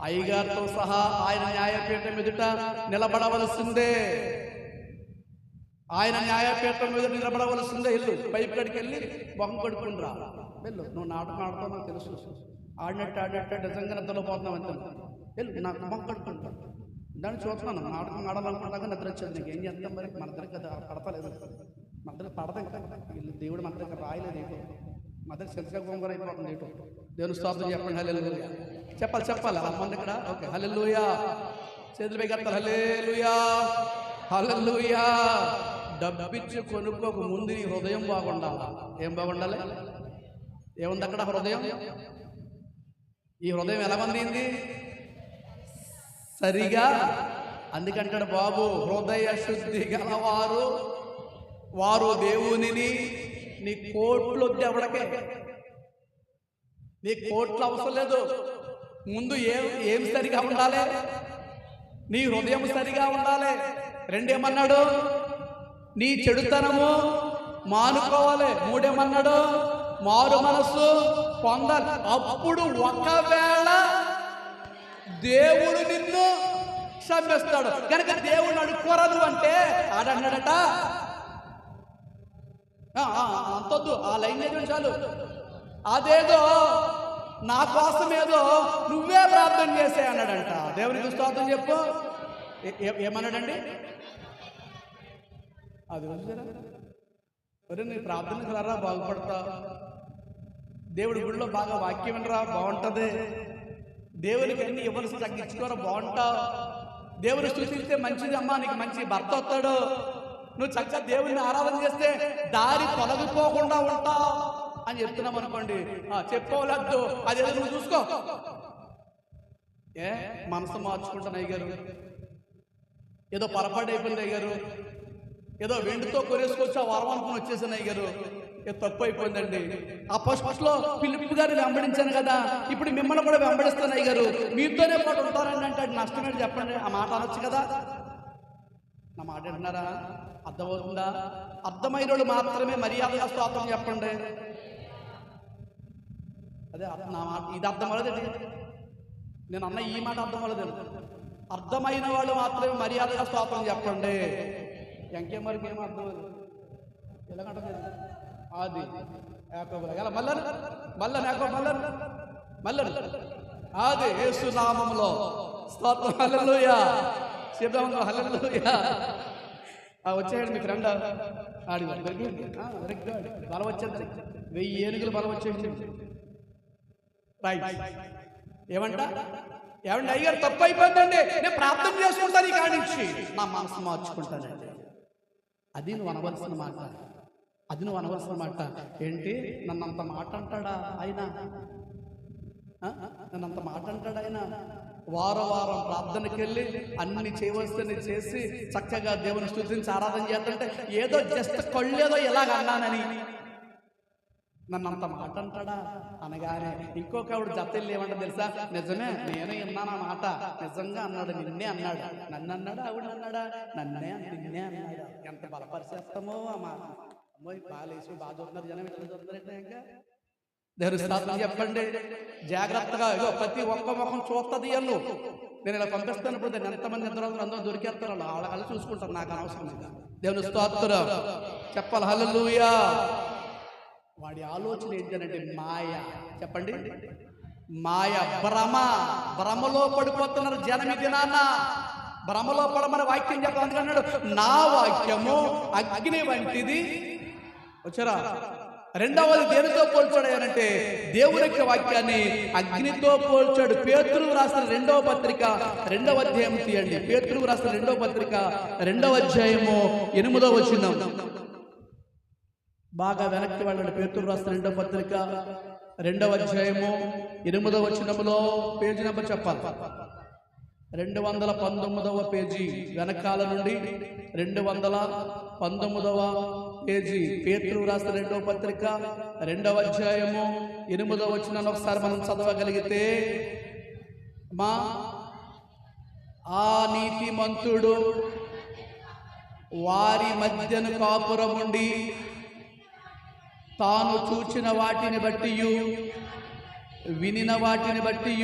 అయ్యగారితో సహా ఆయన న్యాయపీఠం ఎదుట నిలబడవలసిందే. ఆయన న్యాయపీఠం ఎదుట నిలబడవలసిందే. ఇల్లు పైపు కడికి వెళ్ళి మొహం కడుక్కుని రా. వెళ్ళు, నువ్వు నాటకం ఆడుతావు నాకు తెలుసు, ఆడినట్టు నిజంగా నిద్రలో పోతున్నావు అంతే. వెళ్ళు, నాకు మొహం కడుక్కుంటాను. దాన్ని చూస్తున్నాను, నాటకం ఆడాలనుకుంటాక నిద్ర వచ్చేది. నీకు ఏం చేస్తాం మరి? మన దగ్గర కదా పడతలేదు, మన దగ్గర పడతాం కదా. వీళ్ళు దేవుడు మన దగ్గర రాయలేదు, ఏటో మన దగ్గర సెల్స్గా గొంగర అయిపోతుంది. ఏటో దేవుని స్తోత్రం చెప్పండి. హల్లెలూయా చెప్పాలి మన దగ్గర. ఓకే, హల్లెలూయా. చేతులు పైకెత్తాలి. హల్లెలూయా హల్లెలూయా. డబ్బిచ్చి కొనుక్కోక ముందు నీ హృదయం బాగుండాలి. ఏం బాగుండాలి? ఏముంది అక్కడ? హృదయం. ఈ హృదయం ఎలా మందింది? సరిగా. అందుకంటాడు బాబు, హృదయ శుద్ధి గలవారు వారు దేవునిని. నీ కోట్లు వద్దు ఎవడకే, నీ కోట్లు అవసరం లేదు. ముందు ఏం సరిగా ఉండాలి? నీ హృదయం సరిగా ఉండాలి. రెండేమన్నాడు? నీ చెడుతనము మానుకోవాలి. మూడేమన్నాడు? మారు మనస్సు పొందాలి. అప్పుడు ఒకవేళ దేవుడు నిన్ను క్షమిస్తాడు. కనుక దేవుడు అడుక్కోరదు అంటే ఆడన్నాడట, అంతొద్దు, ఆ లైన్ ఏదో చాలు. అదేదో నా కోసమేదో నువ్వే ప్రార్థన చేసే అన్నాడంట. దేవునికి స్తోత్రం చెప్పు. ఏమన్నాడండి? అది వచ్చారా? ఒరే, నీ ప్రార్థనకు రారా, బాగుపడతా. దేవుడి గుడిలో బాగా వాక్యం వినరా, బాగుంటుంది. దేవునికి అన్ని ఇవ్వలసి తగ్గించుకోరా, బాగుంటావు. దేవుని స్తుతిస్తే మంచిది అమ్మా, నీకు మంచి భర్త వస్తాడు. నువ్వు చక్కగా దేవుడిని ఆరాధన చేస్తే దారి తొలగిపోకుండా ఉంటావు అని చెప్తున్నాం అనుకోండి. చెప్పుకోవద్దు, అదేదో నువ్వు చూసుకో. మనసు మార్చుకుంటాను అయ్యగారు, ఏదో పొరపాటు అయిపోయింది అయ్యగారు, ఏదో వెండితో కొరేసుకొచ్చి ఆ వరం అనుకుని వచ్చేసాను అయ్యగారు, ఏదో తప్పు అయిపోయిందండి. ఆ ఫస్ట్లో ఫిలిప్ గారిని వెంబడించాను కదా, ఇప్పుడు మిమ్మల్ని కూడా వెంబడిస్తాను అయ్యగారు, మీతోనే పాటు ఉంటారండి అంటే అది నష్టమేంటి చెప్పండి? ఆ మాట అనొచ్చు కదా. నా మాట అంటున్నారా? అర్థమవుతుందా? అర్థమైన వాళ్ళు మాత్రమే మర్యాదగా స్తోత్రం చెప్పండి. అదే నా మాట, ఇది అర్థం అవ్వలేదండి. నేను అన్న ఈ మాట అర్థం అవ్వలేదు. అర్థమైన వాళ్ళు మాత్రమే మర్యాదగా స్తోత్రం చెప్పండి. ఇంకేం మరికి ఏం అర్థం అవ్వలేదు. ఎలాగంటే అది ఎలా మల్లరు అది యేసునామములో స్తోత్రం. హల్లెలూయా శబ్దం. హల్లెలూయా. వచ్చాడు మీ ఫ్రెండ్ ఆడి బలం వచ్చేది, 1000 ఏనుగులు బలం వచ్చేసి. ఏమంట? ఏమంటే అయ్యారు తప్పు అయిపోయిందండి, నేను ప్రార్థన చేసుకుంటాను, ఈ కాడి నుంచి నా మనసు మార్చుకుంటానండి. అది నువ్వు అనవలసిన మాట. అది నువ్వు అనవలసిన మాట. ఏంటి, నన్నంత మాట అంటాడా ఆయన? నన్నంత మాట అంటాడు ఆయన? వారం ప్రార్థనకి వెళ్ళి అన్ని చేయవలసినవి చేసి చక్కగా దేవుని స్తుతించి ఆరాధన చేస్తుంటే ఏదో జస్ట్ కళ్ళేదో ఇలాగ అన్నానని నన్నంత మాట అంటాడా అనగానే ఇంకొక ఆవిడ జతల్లి ఏమంట తెలుసా? నిజమే, నేను విన్నాను ఆ మాట, నిజంగా అన్నాడు, నిన్నే అన్నాడు. నన్ను అన్నాడు, ఆవిడ అన్నాడా? నిన్నే అన్నాడు. ఎంత బలపరిచేస్తామో ఆ మాట. అమ్మోయ్, బాగాలేసి బాగా చూస్తున్నారు జనం, ఇట్లా చూస్తున్నారంటే ఇంకా దేవుని స్తోత్రం చెప్పండి. జాగ్రత్తగా ఇగో ప్రతి ఒక్క ముఖం చూస్తుంది అల్లు. నేను ఇలా పంపిస్తున్నప్పుడు దాన్ని ఎంతమంది నిద్రలు అందరూ దొరికేస్తారు, వాళ్ళ చూసుకుంటారు, నాకు అనవసరం. దేవుని స్తోత్రం చెప్పాలి. హల్లెలూయా. వాడి ఆలోచన ఏంటంటే మాయ. చెప్పండి, మాయ, భ్రమలో పడిపోతున్నారు జనం. ఇది నాన్న భ్రమలో పడమని వాక్యం చెప్పాలనుకున్నాడు. నా వాక్యము అగ్ని వంటిది, వచ్చారా? రెండవది దేనితో పోల్చాడు అంటే దేవుని యొక్క వాక్యాన్ని అగ్నితో పోల్చాడు. పేతురు రాసిన 2వ పత్రిక 2వ అధ్యాయం తీయండి. పేతురు రాసిన 2వ పత్రిక 2వ అధ్యాయము 8వ వచనం. బాగా వెనక్కి వెళ్ళండి. పేతురు రాసిన 2వ పత్రిక 2వ అధ్యాయము 8వ వచనములో పేజీ నెంబర్ చెప్పాలి. 219వ పేజీ వెనకాల నుండి 219వ పేజీ. పేతురు రాసిన 2వ పత్రిక 2వ అధ్యాయము 8వ వచనాన్ని ఒకసారి మనం చదవగలిగితే, ఆ నీతిమంతుడు వారి మధ్యను కాపురముండి తాను చూచిన వాటిని బట్టి వినిన వాటిని బట్టి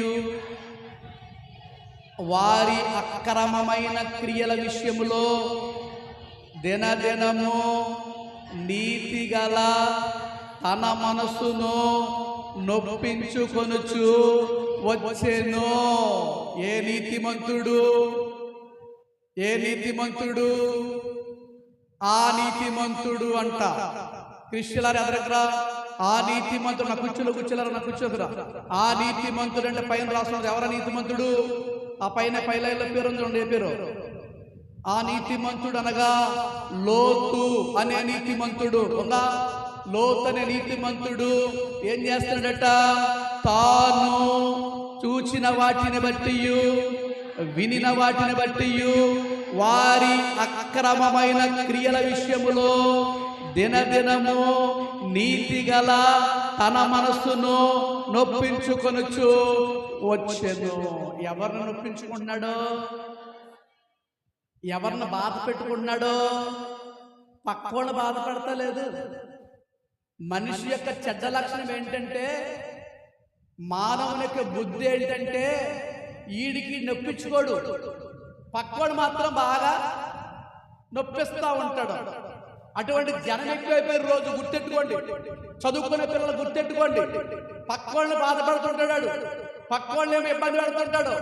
వారి అక్రమమైన క్రియల విషయములో దినదినము నీతిగల తన మనసును నొప్పించుకొనుచు వచ్చెను. ఏ నీతిమంతుడు? ఆ నీతిమంతుడు అంట. క్రిస్టియన్లారా ఎదరకరా? ఆ నీతిమంతుడు. నా కూర్చోకురా. ఆ నీతిమంతుడు అంటే పైన రాస్తున్నది. ఎవరా నీతిమంతుడు? ఆ పైన పైలైన్లో పేరు ఉంది. ఏ పేరు? ఆ నీతిమంతుడు అనగా లోతు అనే నీతిమంతుడు. లోతు అనే నీతిమంతుడు ఏం చేస్తాడట? తాను చూచిన వాటిని బట్టి వినిన వాటిని బట్టి వారి అక్రమమైన క్రియల విషయములో దినదినము నీతిగల తన మనస్సును నొప్పించుకొనుచు వచ్చెను. ఎవరిని నొప్పించుకుంటున్నాడో? ఎవరిని బాధ పెట్టుకుంటున్నాడో? పక్కోళ్ళు బాధ పెడతలేదు. మనిషి యొక్క చెడ్డ లక్షణం ఏంటంటే, మానవుని యొక్క బుద్ధి ఏంటంటే ఈడికి నొప్పించుకోడు, పక్కోడు మాత్రం బాగా నొప్పిస్తూ ఉంటాడు. అటువంటి జనం ఎక్కువైపోయారు. రోజు గుర్తెట్టుకోండి, చదువుకునే పిల్లలు గుర్తెట్టుకోండి. పక్కోళ్ళని బాధపడుతుంటాడు, పక్కోళ్ళేమో ఇబ్బంది పెడుతుంటాడు,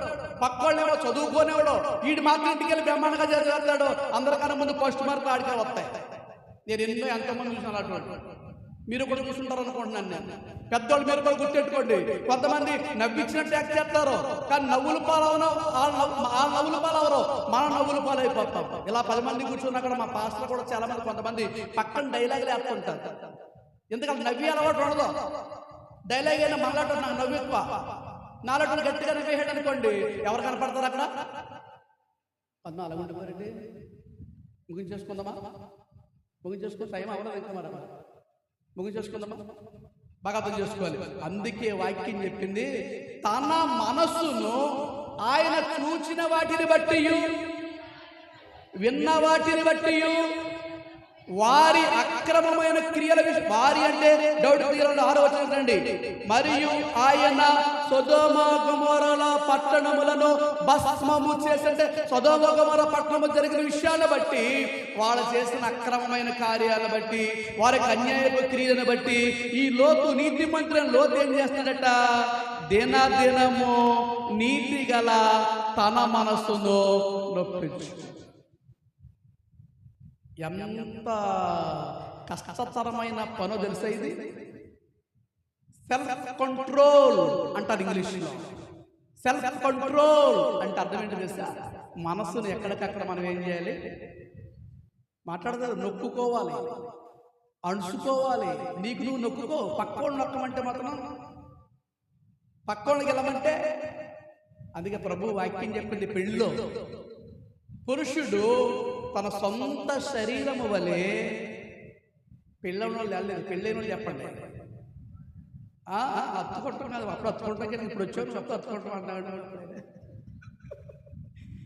పక్కోళ్ళేమో చదువుకోనేవాడు. వీడు మాత్రం ఇంటికి వెళ్ళి బ్రహ్మాండంగా చదువుతాడు. అందరికన్నా ముందు ఫస్ట్ మార్క్ ఆడికే వస్తాయి. నేను ఎంతమంది చూసినాను అటువంటి. మీరు కూడా చూసుకుంటారు అనుకుంటున్నాను నేను. పెద్దోళ్ళు మీరు కూడా గుర్తెట్టుకోండి. కొంతమంది నవ్వించినట్టు యాక్ట్ చేస్తారు, కానీ నవ్వుల పాలవరు, మన నవ్వుల పాలైపోతాం. ఇలా 10 మంది కూర్చున్న అక్కడ మా పాస్టర్ కూడా చాలా మంది కొంతమంది పక్కన డైలాగులు వేస్తుంటారు. ఎందుకంటే నవ్వి అలవాటు ఉండదు. డైలాగ్ అయినా మాట్లాడటం నాకు నవ్వు ఎక్కువ. నాలుగు గట్టిగా నవ్వేసాడు అనుకోండి, ఎవరు కనపడతారు అక్కడ? అలాగుంటే మరండి ముగించేసుకుందామా? ముగించేసుకుని టైం అవ్వడం ఇంకా మరి ముగించేసుకుందామా? బాగా అర్థం చేసుకోవాలి. అందుకే వాక్యం చెప్పింది, తన మనస్సును ఆయన చూచిన వాటిని బట్టి విన్న వాటిని బట్టి వారి అక్రమమైన క్రియల విషయం. వారి అంటే డౌట్ 6వ వచనం. మరియు ఆయన సొదొమ గొమొర్రా పట్టణములను భస్మము చేసంటే, సొదొమ గొమొర్రా పట్టణము జరిగిన విషయాలను బట్టి, వాళ్ళు చేసిన అక్రమమైన కార్యాలను బట్టి, వారికి అన్యాయపు క్రియలను బట్టి ఈ లోతు నీతిమంతులైన లోతు ఏం చేస్తాడట? దినదినము నీతి గల తన మనస్సును నొప్పించు. ఎంత కష్టతరమైన పనో తెలుసా ఇది? సెల్ఫ్ కంట్రోల్ అంటారు ఇంగ్లీష్లో. సెల్ఫ్ కంట్రోల్ అంటే అర్థం ఏంటో తెలుసా? మనస్సును ఎక్కడికక్కడ మనం ఏం చేయాలి? మాట్లాడతారు, నొక్కుకోవాలి, అణుచుకోవాలి. నీకు నువ్వు నొక్కుకో. పక్కోళ్ళు నొక్కమంటే మాత్రం పక్కోళ్ళకి వెళ్ళమంటే. అందుకే ప్రభు వాక్యం చెప్పింది, పెళ్ళిలో పురుషుడు తన సొంత శరీరము వలె, పెళ్ళైన వాళ్ళు వెళ్ళలేదు, పెళ్ళైన వాళ్ళు చెప్పండి. అత్తుకుంటాం కాదు, అప్పుడు అత్తుకుంటాం కదా, ఇప్పుడు వచ్చాను చెప్తే అత్తుకుంటాం అంటాడు.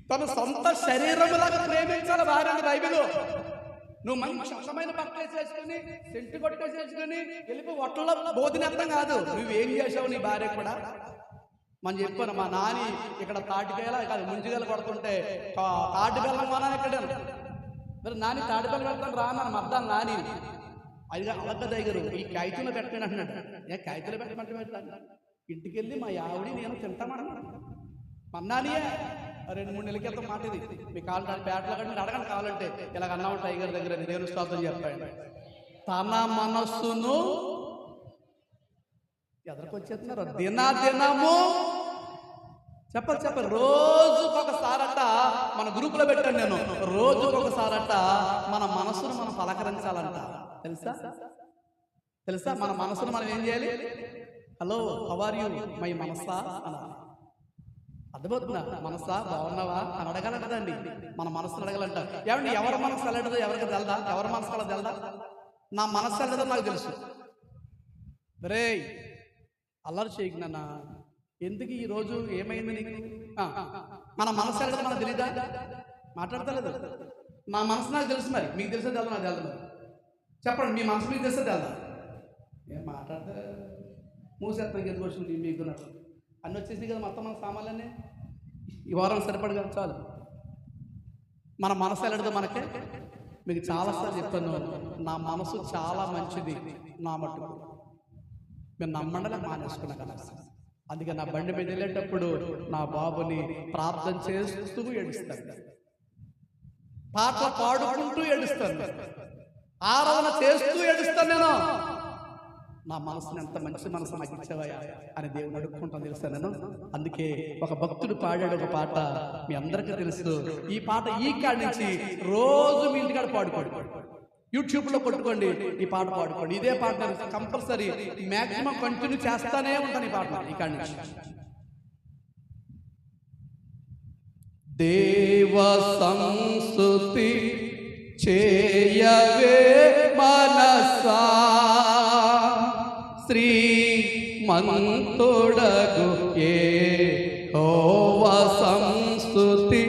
తన సొంత శరీరములాగా ప్రేమించాలి భార్యని బైబిల్. నువ్వు మంచి అందమైన బట్టలు వేసేసుకుని సెంటు కొట్టేసేసుకుని వెళ్ళిపో ఒట్టలో బోధినర్థం కాదు. నువ్వేం చేసావు నీ భార్య కూడా. మనం చెప్పాను, మా నాని ఇక్కడ తాటికాయల కాదు ముంజిగలు కొడుతుంటే తాటిబెల్లం కొనాలి ఇక్కడ. మరి నాని తాటిబెల్లం పెడతాను రాను మద్దాను నాని. అది అలక్క దగ్గర ఈ కాగితంలో పెట్టండి అంటున్నాడు. నేను కాగితంలో పెట్టమంటే పెడతాను. ఇంటికి వెళ్ళి మా ఆవిడి నేను తింటామన్నా మన్నానియే 2-3 నెలల క్రితం మాట ఇది. మీ కాళ్ళు పేటలో కంటే అడగండి కావాలంటే ఇలాగ అన్నావు టైగర్ దగ్గర దేవుని స్తోత్రం చెప్పాడు. తన మనస్సును ఎదరికొచ్చేస్తున్నారు. దినము చెప్పాలి రోజుకొకసారట మన గ్రూపులో పెట్టాను నేను. రోజుకొకసారట మన మనస్సును మనం పలకరించాలంట. తెలుసా మన మనసును మనం ఏం చేయాలి? Hello, how are you my మనస్సా అనాలి. అర్థమవుతుందా? మనస్సా బాగున్నావా అని అడగాలంటదండి. మన మనసును అడగాలంట. ఏమండి, ఎవరి మనసు వెళ్ళడదో ఎవరికి తెలదా? ఎవరి మనసు వాళ్ళ తెలదా? నా మనసు వెళ్ళడదో నాకు తెలుసు. రే అల్లరి చేయకు నాన్న, ఎందుకు ఈరోజు ఏమైంది నీకు? మన మనసు వెళ్ళడం మనకు తెలీదా? మాట్లాడతలేదు. నా మనసు నాకు తెలుసు, మరి మీకు తెలిసే తెలదు, నాకు తెలదు. చెప్పండి, మీ మనసు మీకు తెలిసే తెలదా? ఏం మాట్లాడతా? మూసేస్తాను ఎందుకు వచ్చింది మీకు నాకు అన్నీ వచ్చేసి కదా మొత్తం మన సామాన్లన్నీ ఈ వారం సరిపడగా చాలు. మన మనసు వెళ్ళడదు మనకే. మీకు చాలాసార్లు చెప్తాను, నా మనసు చాలా మంచిది. నా మట్టుకు మీరు నమ్మండలే మానేసుకున్నా కదా. అందుకే నా బండి మీద వెళ్ళేటప్పుడు నా బాబుని ప్రార్థన చేస్తూ ఏడుస్తాను, పాట పాడుకుంటూ ఏడుస్తాను, ఆరాధన చేస్తూ ఏడుస్తాను. నేను నా మనసుని ఎంత మంచి మనసు నాకు ఇచ్చావయ్యా అని దేవుని అడుక్కుంటాను. తెలుసా నేను. అందుకే ఒక భక్తుడు పాడాడు ఒక పాట, మీ అందరికీ తెలుసు. ఈ పాట ఈ కాడి నుంచి రోజు మీ ఇంటికాడ పాడుకోండి, యూట్యూబ్లో కొట్టుకోండి, ఈ పాట పాడుకోండి. ఇదే పాట కంపల్సరీ మ్యాక్సిమం కంటిన్యూ చేస్తానే ఉంటాను ఈ పాట ఈ కాడి నుంచి. దేవ సంస్తుతి చేయవే మనసా, శ్రీమంతుడగు యెహోవా సంస్తుతి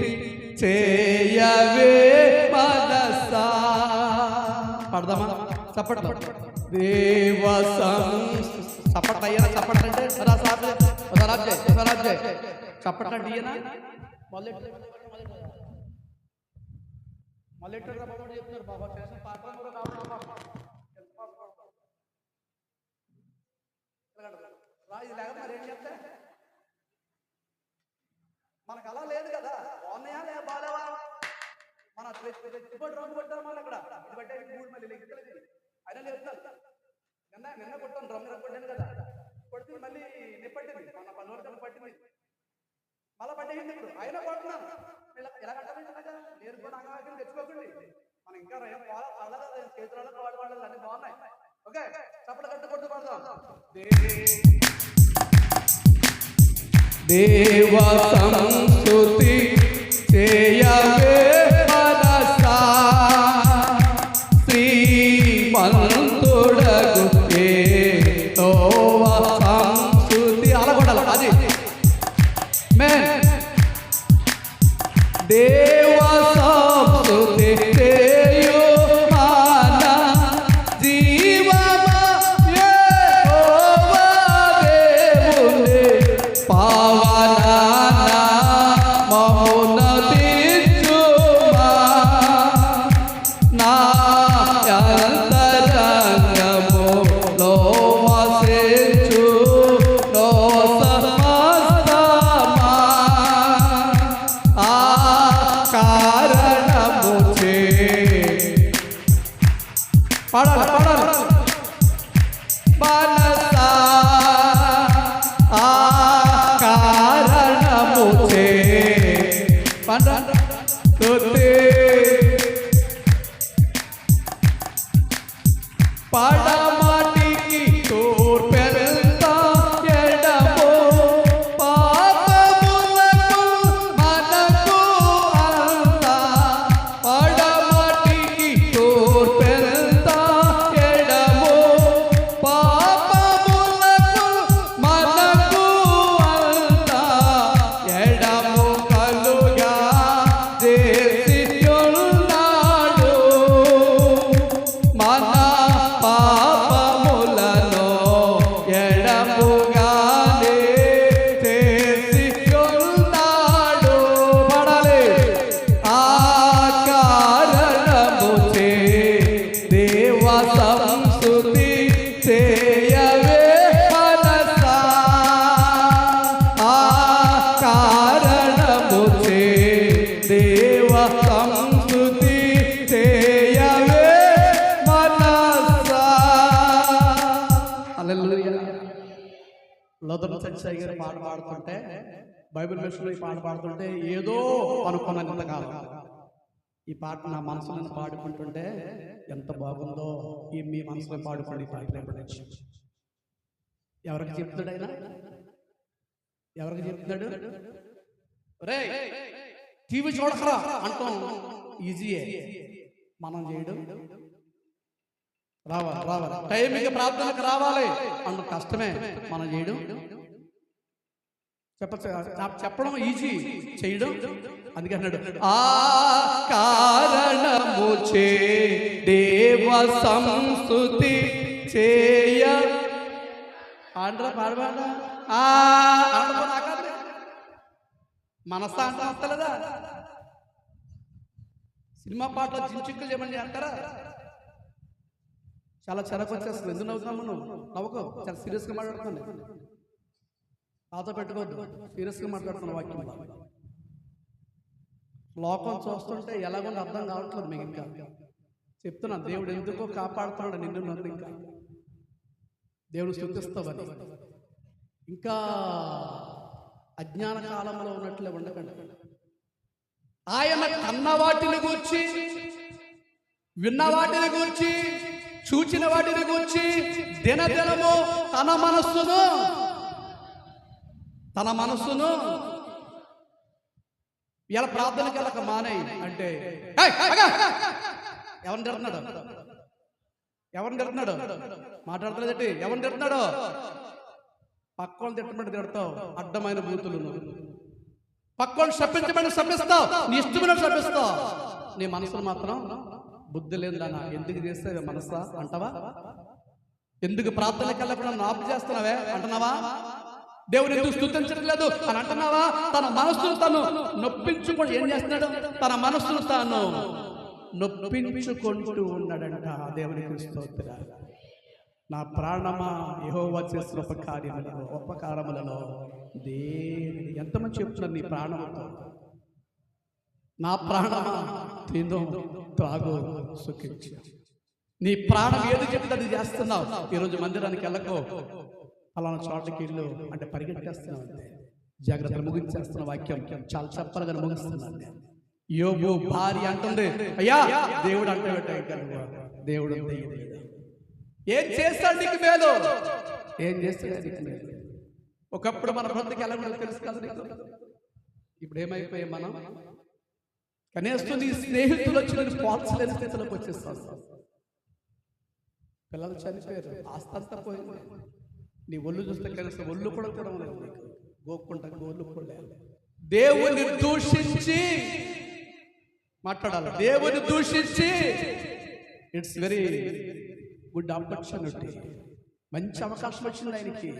చేయవే మనసా. పడదామా? చప్పట్లు. దేవ చప్పట్ అయ్యానా? చప్పట్ అంటే చప్పట్ అంటే ఈయన మొదలెట్టారు చెప్తారు బాబా చేసిన పాట ఇది లేకపోతే మరి ఏం చెప్తే మనకు అలా లేదు కదా. బాగున్నాయా లేదా బాగాలేవా? మన రంగు కొట్టారు మళ్ళీ అక్కడ ఇది బట్టే మళ్ళీ లెక్కలేదు అయినా లేదు. నిన్న కొట్టాను, రంగు కొట్టాను కదా, కొడితే మళ్ళీ నిప్పట్టింది, మన 10 రోజులు పట్టింది, మళ్ళీ పట్టేసింది. ఇప్పుడు అయినా కొడుతున్నాను. ఇలా కట్టాలి నేను కూడా అంగవాక్యం తెచ్చుకోకండి. మనం ఇంకా చేతులలో వాడలేదు, అన్ని బాగున్నాయి. ఓకే, చప్పట్లు కట్టు కొడుతూ పడదాం. దేవ సంస్తుతి చేయవే మనసా, శ్రీమంతుడగు యెహోవా సంస్తుతి. అలా కొడాలి అది మేన్. దేవ సంస్తుతి చేయు మన జీవమా యెహోవా దేవుడే, పావన మౌన తీర్చుమా, నా అంతరంగములో వసించు నో సమస్తమా, ఆ కారణము చే పాడాలి మనసా, ఆ కారణము చే స్తుతి పడమటికి తూర్పెంత ఎడము, పాపములకు మనకు అంత. పడమటికి తూర్పెంత ఎడము, పాపములకు మనకు అంత. ఎడము కలుగా చేసియుండగా రఘు సత్యసాయి గారు పాట పాడుతుంటే, బైబిల్ మిషన్లో ఈ పాట పాడుతుంటే ఏదో అనుకున్నంతకాలం ఈ పాట నా మనసులో పాడుకుంటుంటే ఎంత బాగుందో. ఈ మీ మనసులో పాడుకోండి ఈ పాట రేపటి నుంచి. ఎవరికి చెప్తాడు ఆయన? ఎవరికి చెప్తున్నాడు? రే టీవీ చూడకరా అంటాం, ఈజీయే. మనం చేయడం రావాలి టైంకి ప్రార్థనకు రావాలి అంత కష్టమే. మనం చేయడం చెప్పడం ఈజీ, చేయడం అందుకే అన్నాడు, ఆ కారణము చే దేవ సంస్తుతి చేయ ఆంధ్ర పాడబాడ మనసా అంటే వస్తలేదా? సినిమా పాటలు చించిక్కులు చేయమని అంటారా? చాలా చెరకు వచ్చేస్తుంది. ఎందుకు నవ్వుతాము? నవ్వుకో, చాలా సీరియస్గా మాట్లాడుతుంది. తాత పెట్టుకోవద్దు, సీరియస్గా మాట్లాడుతున్న వాక్యం. లోకం చూస్తుంటే ఎలాగో అర్థం కావట్లేదు మీకు. ఇంకా చెప్తున్నా, దేవుడు ఎందుకో కాపాడుతున్నాడు నిన్ను నన్ను. ఇంకా దేవుడు స్తుతిస్తావని ఇంకా అజ్ఞాన కాలంలో ఉన్నట్లే ఉండకండి. ఆయన కన్న వాటిని గూర్చి, విన్న వాటిని గూర్చి, చూచిన వాటిని గూర్చి దినదినము తన మనస్సును ఇలా ప్రార్థనకి వెళ్ళక మానేయి అంటే ఎవరిని తిడుతున్నాడు? మాట్లాడలేదటి. ఎవరిని తిడుతున్నాడు? పక్కన తిట్టమని తిడతావు, అడ్డమైన బూతులు. పక్కన శపించమని శపిస్తావు, నీ ఇష్టమైన శపిస్తావు. నీ మనసును మాత్రం బుద్ధి లేదన్నా ఎందుకు చేస్తే మనసా అంటావా? ఎందుకు ప్రార్థనకి వెళ్ళకుండా నన్ను ఆపు చేస్తున్నావే అంటున్నావా? దేవుడు ఎందుకు స్తుతించట్లేదు అని అంటున్నావా? తన మనస్సును తను నొప్పించుకొని ఏం చేస్తున్నాడు? తన మనస్సును తాను నొప్పించుకుంటూ ఉన్నాడంట. దేవునికి స్తోత్రాలు. నా ప్రాణమా యెహోవా చేసిన ఉపకారములలో దేవుని. ఎంతమంది చెప్తున్నారు నీ ప్రాణంతో? నా ప్రాణమా తిను త్రాగు సుఖించు. నీ ప్రాణం ఏది చెప్తే అది చేస్తున్నావు. ఈరోజు మందిరానికి వెళ్ళకో, అలానా చోటకి ఇల్లు అంటే పరిగెట్టేస్తున్నావు అంతే. జాగ్రత్తలు ముగించేస్తున్న వాక్యం చాలా చెప్పలుగా ముగిస్తున్నాను. యోబు భార్య అంటుంది, అయ్యా దేవుడు అంటే దేవుడు ఏం చేస్తాడు నీకు మేలు? ఏం చేస్తాడు నీకు మేలు? ఒకప్పుడు మన బ్రతుకు ఎలా కూడా తెలుసు కదా నీకు. ఇప్పుడు ఏమైపోయాయి మనం? కనీసం నీ స్నేహితులు వచ్చి నేను పోల్చలేని స్థితిలోకి వచ్చేస్తాను. పిల్లలు చనిపోయారు, ఆస్తంతా పోయింది. నీ ఒళ్ళు చూస్తే కనీసం ఒళ్ళు కూడా లేదు. గోక్కుంటా ఒళ్ళు కూడా లేదు. దేవుని దూషించి మాట్లాడాలి. దేవుని దూషించి ఇట్స్ వెరీ గుడ్ ఆపర్చునిటీ. మంచి అవకాశం వచ్చింది ఆయనకి.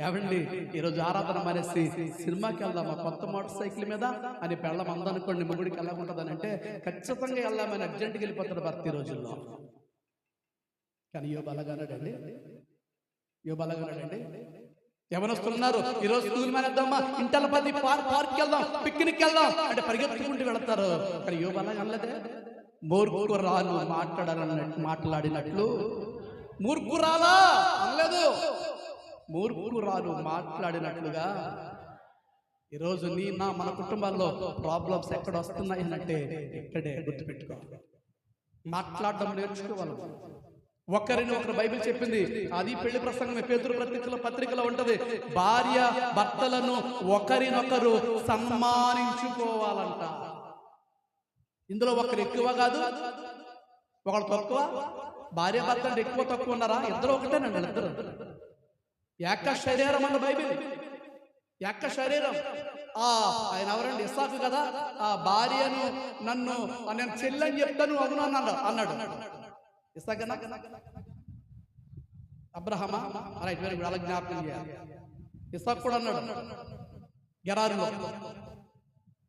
ఏమండి ఈరోజు ఆరాధన మానేసి సినిమాకి వెళ్దామా కొత్త మోటార్ సైకిల్ మీద అని పెళ్ళం అందనుకోండి, మొగుడికి ఎలా ఉంటుందని అంటే ఖచ్చితంగా వెళ్దామని అర్జెంట్కి వెళ్ళిపోతాడు భర్త ఈ రోజుల్లో. కానీ యోబు అలాగన్నాడండి. ఎవరొస్తున్నారు ఈరోజు స్కూల్ మానేద్దామా, ఇంటల 10 పార్క్ వెళ్దాం, పిక్నిక్ వెళ్దాం అంటే పరిగెత్తుకుంటూ వెళతారు. కానీ యోబు అలాగ అనలేదే. మూర్ఖురాలు మాట్లాడినట్లు, మూర్ఖురాలా అనలేదు, మూర్ఖురాలు మాట్లాడినట్లుగా ఈరోజు మన కుటుంబాల్లో ప్రాబ్లమ్స్ ఎక్కడ వస్తున్నాయి అంటే ఇక్కడే గుర్తుపెట్టుకోవాలి. మాట్లాడడం నేర్చుకోవాలి. ఒకరిని ఒకరు బైబిల్ చెప్పింది, అది పెళ్లి ప్రసంగమే. పేతురు పత్రికలో ఉంటది, భార్య భర్తలను ఒకరినొకరు సన్మానించుకోవాలంట. ఇందులో ఒకరు ఎక్కువ కాదు, ఒకరు తక్కువ. భార్య భర్తలు ఎక్కువ తక్కువ ఉన్నారా? ఇద్దరు ఒకటేనండి. ఇద్దరు ఏక శరీరం అన్న బైబిల్. ఏక శరీరం. ఆయన ఎవరండి? ఇస్సాకు కదా. ఆ భార్యను నన్ను నేను చెల్లని చెప్తాను అవును అన్నాడు. ఇస్సాకేనా? అబ్రహమా? Right, very good. అలా జ్ఞాపకం చేయాలి. ఇస్సాకు కూడా అన్నాడు గెరారులో.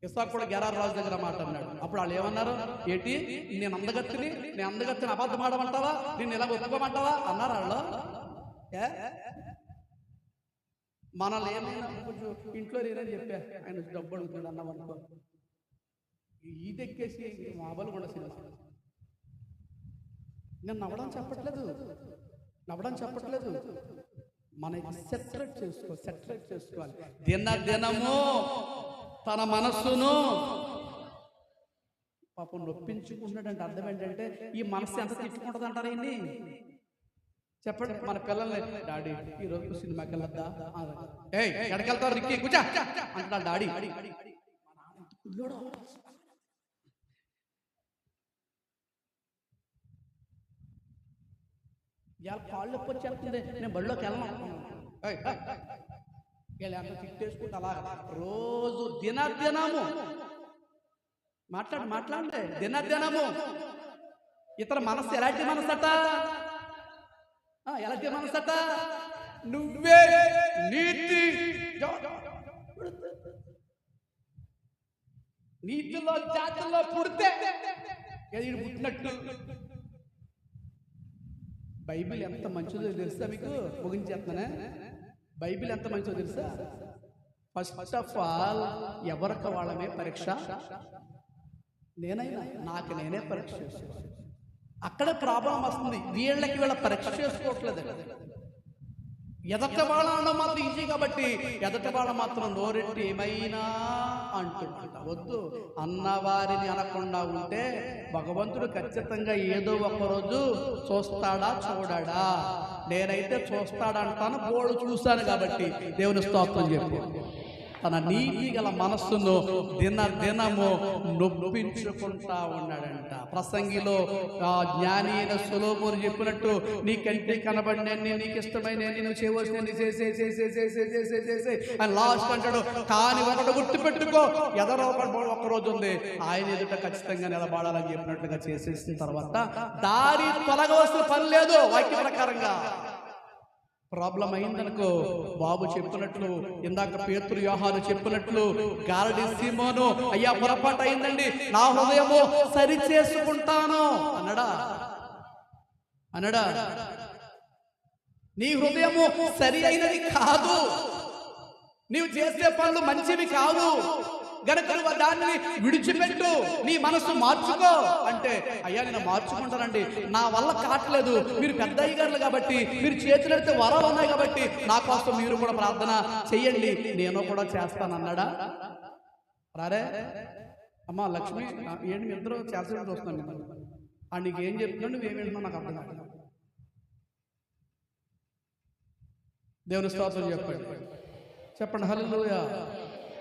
ఇస్సాకు కూడా గెరారు రాజు దగ్గర మాట అన్నాడు. అప్పుడు వాళ్ళు ఏమన్నారు? ఏంటి నేను అందగత్తిని అబద్ధం ఆడమంటావా, నేను ఇలా ఒప్పుకోమంటావా అన్నారు వాళ్ళు. మనల్ని ఏమైనా కొంచెం ఇంట్లో నేనని చెప్పా, ఆయన డబ్బు అడుగుతున్నాడు అన్నాం అనుకో, ఇది ఎక్కేసి మాబలు కూడా సినిమా. నేను నవ్వడం చెప్పట్లేదు. మనకి సెటరేట్ చేసుకోవాలి. దినము తన మనస్సును పాపం నొప్పించుకుంటున్నాడంటే అర్థం ఏంటంటే ఈ మనస్సు ఎంత తిట్టుకుంటుంది అంటారా ఇన్ని? చెప్పండి. మన పిల్లల్ని డాడీ ఈరోజు సినిమాకి వెళ్ళొద్దా, ఎక్కడికెళ్తావు రిక్కి కూర్చో అంటాడు డాడీ. కాళ్ళు నొప్పి వచ్చేస్తుంది, నేను బడిలోకి వెళ్ళను. ఎంత తిట్టేసుకుంటే అలాగా రోజు దినము మాట్లాడండి. దినము ఇతర మనస్సు ఎలాంటి మనసట? ఎలాంటి మనసట? నువ్వే నీతిలో జాతుల్లో పుడితే పుట్టినట్టు. బైబిల్ ఎంత మంచిదో తెలుసా మీకు? ముగించేస్తానే. బైబిల్ ఎంత మంచిదో తెలుసా? ఫస్ట్ ఆఫ్ ఆల్ ఎవరికి వాళ్ళమే పరీక్ష. నాకు నేనే పరీక్ష చేసుకోవాలి. అక్కడ ప్రాబ్లం వస్తుంది. వీళ్ళ పరీక్ష చేసుకోవట్లేదు. ఎదట వాళ్ళ మాత్రం ఈజీ కాబట్టి ఎదట వాళ్ళ మాత్రం నోరెట్టి ఏమైనా అంటుంట. వద్దు, అన్నవారిని అనకుండా ఉంటే భగవంతుడు ఖచ్చితంగా ఏదో ఒకరోజు చూస్తాడా చూడాడా? నేనైతే చూస్తాడంటాను, బోర్డు చూశాను కాబట్టి దేవుని స్తోత్రం చెప్పు. తన నీతి గల మనస్సును దినము నొప్పించుకుంటా ఉన్నాడంట. ప్రసంగిలో జ్ఞాని అయిన సొలొమోను చెప్పినట్టు నీ కంటి కనబడిన నీకు ఇష్టమైన నువ్వు చేయవలసిన చేసే అని లాస్ట్ అంటాడు. కానీ ఒకటి గుర్తుపెట్టుకో, ఎదరో ఒక్కరోజు ఉంది ఆయన ఎదుట ఖచ్చితంగా నిలబడాలని చెప్పినట్లుగా చేసేసిన తర్వాత దారి తొలగవలసిన పని లేదు. వాక్య ప్రకారంగా ప్రాబ్లం అయిందనుకో, బాబు చెప్పినట్లు, ఇందాక పేతురు యోహాను చెప్పినట్లు, గారడి సీమోను అయ్యా పొరపాటు అయిందండి, నా హృదయము సరి చేసుకుంటాను అనడా? నీ హృదయము సరి అయినది కాదు, నీవు చేసే పనులు మంచివి కాదు గనక నువ్వు దాన్ని విడిచిపెట్టు, నీ మనసు మార్చుకో అంటే, అయ్యా నేను మార్చుకుంటానండి, నా వల్ల కావట్లేదు, మీరు పెద్ద అయ్యగారులు కాబట్టి, మీరు చేతులెడితే వరాలు ఉన్నాయి కాబట్టి నా కోసం మీరు కూడా ప్రార్థన చెయ్యండి, నేను కూడా చేస్తానన్నాడా? రారే అమ్మా లక్ష్మి, ఏంటి మీ ఇద్దరు చేస్తాను చూస్తున్నాను, నీకు ఏం చెప్తున్నావు, నువ్వేం వింటున్నావు నాకు అర్థం కాదు. దేవుని స్తోత్రం చెప్పండి హల్లెలూయా.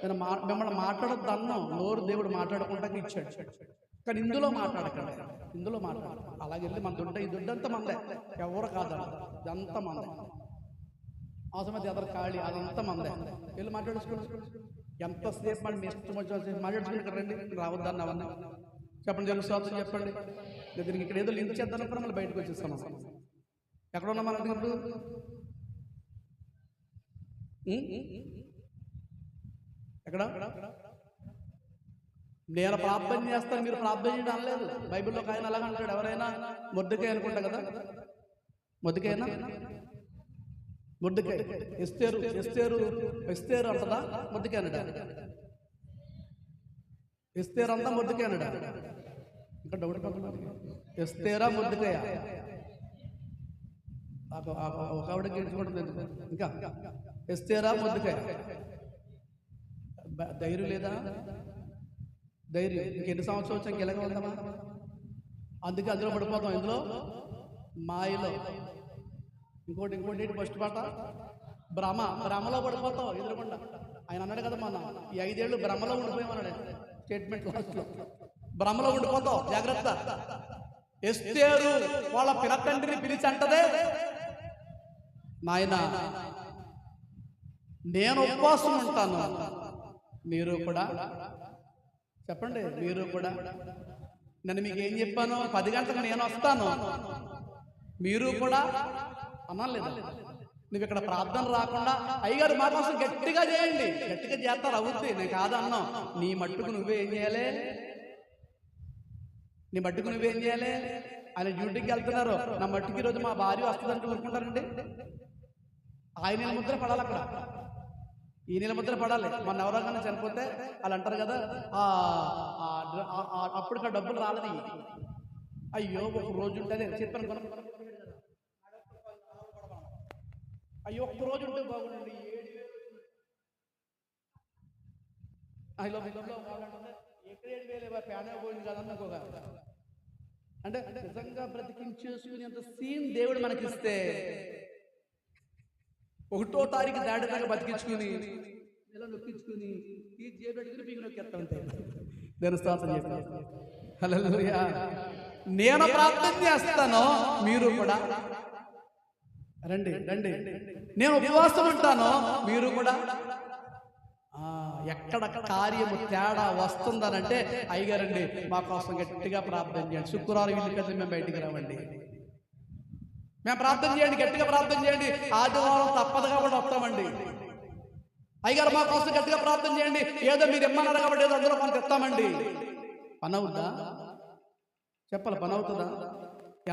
నేను మిమ్మల్ని మాట్లాడొద్దు అన్నాం, నోరు దేవుడు మాట్లాడకుండా ఇచ్చాడు. కానీ ఇందులో మాట్లాడకండి, ఇందులో మాట్లాడ. అలాగెళ్ళి మన దుడ్డ, ఈ దుడ్డంతా మందే, ఎవరు కాదన్న, ఇదంతా మందే. అవసరమైతే ఎదరు ఖాళీ, అదంతా మందే. వెళ్ళి మాట్లాడుకోండి. ఎంతసేపు మనం మీ ఇష్టం వచ్చి మాట్లాడుకుని రండి, రావద్దని అవన్నీ చెప్పండి. దేవుని స్తోత్రం చెప్పండి. దీనికి ఇక్కడ ఏదో లింక్ చేద్దాం, మళ్ళీ బయటకు వచ్చేస్తాం. ఎక్కడ ఉన్నాం మనం ఇప్పుడు? ఎక్కడ? నేను ప్రార్థన చేస్తాను, మీరు ప్రార్థన చేయడం అనలేదు. బైబిల్లో ఒక ఆయన అలాగ అంటాడు, ఎవరైనా మొద్దుకాయ అనుకుంటా కదా, మొద్దుకాయనా మొద్దుకాయ ఎస్తేరు అంటదా మొద్దుకాయ అనడా? ఎస్తేరు అంతా మొద్దుకాయ అనడా? ఇంకా డౌట్ పడుతుంది, ఎస్తేరా మొద్దుకాయ? ఒక ఆవిడ గెలుచుకుంటుంది. ఇంకా ఎస్తేరా మొద్దుకాయ? ధైర్యం లేదా? ధైర్యం ఇంకెన్ని సంవత్సరాలు వచ్చాక ఎలాగ వెళ్దామా? అందుకే అందులో పడిపోతాం, ఇందులో మాయలో. ఇంకోటి ఫస్ట్ పాట భ్రమలో పడిపోతాం, ఎదురుకుండా. ఆయన అన్నాడు కదా మొన్న, ఈ 5 ఏళ్ళు భ్రమలో ఉండిపోయామన్నాడు స్టేట్మెంట్ లాస్ట్లో. భ్రమలో ఉండిపోతాం, జాగ్రత్త. ఎస్తేరు వాళ్ళ పినతండ్రిని పిలిచి అంటదే, నాయన నేను ఉపవాసం ఉంటాను, మీరు కూడా చెప్పండి, మీరు కూడా. నేను మీకు ఏం చెప్పాను? 10 గంటలకు నేను వస్తాను, మీరు కూడా అనాలేదా? నువ్వు ఇక్కడ ప్రార్థన రాకుండా అయ్యగారు మా కోసం గట్టిగా చేయండి, గట్టిగా చేస్తారు, అవుద్ది, నేను కాదన్నా. నీ మట్టుకు నువ్వేం చేయాలి? నీ మట్టుకు నువ్వేం చేయాలి? ఆయన డ్యూటీకి వెళ్తున్నారు, నా మట్టుకు ఈరోజు మా భార్య వస్తుందంటే ఊరుకుంటారండి? ఆయన ముద్ర పడాలి అక్కడ, ఈ నీళ్ళ ముద్ర పడాలి. మన ఎవరైనా చనిపోతే వాళ్ళు అంటారు కదా, అప్పటికి డబ్బులు రాలేదు, అయ్యో ఒక రోజు ఉంటుంది చెప్పాను. అయ్యో ఒక్క రోజు ఉంటే బాగుండండి, 7,000 ఎక్కడ 7,000 ప్యానే పోయింది కదన్న ఒక అంటే నిజంగా బ్రతికించేసుకునేంత సీన్ దేవుడు మనకిస్తే 1వ తారీఖు దాటిదాకా బతికించుకుని ఇలా నొక్కించుకుని ఈ జేబు పెట్టుకుని మీకు నొక్కేస్తా ఉంటాయి. నేను స్తోత్రం చేస్తాను. హల్లెలూయా. నేను ప్రార్థన చేస్తాను, మీరు కూడా రండి రండి. నేను ఉపవాసం ఉంటాను, మీరు కూడా. ఎక్కడ కార్యము తేడా వస్తుందనంటే అయ్యగారండి మా కోసం గట్టిగా ప్రార్థన చేయండి, శుక్రవారం ఇల్లు కట్టి మేము బయటికి రావండి, మేము ప్రార్థన చేయండి, గట్టిగా ప్రార్థన చేయండి, ఆదివారం తప్పదు కాబట్టి వస్తామండి, అయ్యగారు మా కోసం గట్టిగా ప్రార్థన చేయండి, ఏదో మీరు ఇమ్మన్నారు కాబట్టి ఏదో అందులో కొంత ఇస్తామండి. పని అవుద్దా చెప్పాలి, పని అవుతుందా?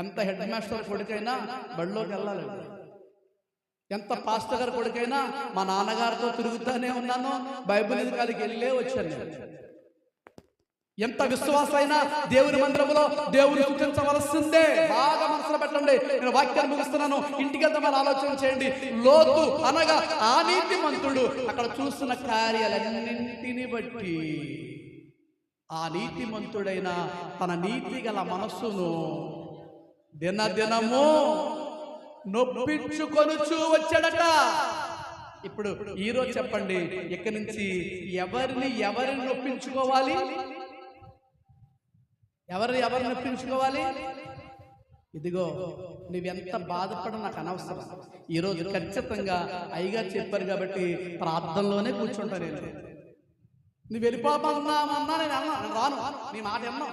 ఎంత హెడ్ మాస్టర్ కొడుకైనా బడిలోకి వెళ్ళాలి, ఎంత పాస్టర్ గారి కొడుకైనా మా నాన్నగారితో తిరుగుతూనే ఉన్నాను, బైబిల్ ఎదుకాలకి వెళ్ళే వచ్చాను నేను. ఎంత విశ్వాసైనా దేవుని మందిరంలో దేవుని సూచించవలసిందే. బాగా మనసులో పెట్టండి. నేను వాక్యాన్ని ముగిస్తున్నాను, ఇంటికి వెళ్తామని ఆలోచన చేయండి. లోతు అనగా ఆ నీతిమంతుడు అక్కడ చూస్తున్న కార్యాలన్నింటిని బట్టి ఆ నీతిమంతుడైన తన నీతి గల మనస్సును దినదినము నొప్పించుకొనుచూ వచ్చాడట. ఇప్పుడు ఈరోజు చెప్పండి, ఇక్కడి నుంచి ఎవరిని నొప్పించుకోవాలి? ఎవరిని నొప్పించుకోవాలి? ఇదిగో నువ్వెంత బాధపడ నాకు అనవసరం. ఈరోజు ఖచ్చితంగా అయ్యగారు చెప్పారు కాబట్టి ప్రార్థనలోనే కూర్చుంటా. నేను నువ్వు వెళ్ళిపోమన్నామన్నా నేను రాను, నీ మాట అన్నా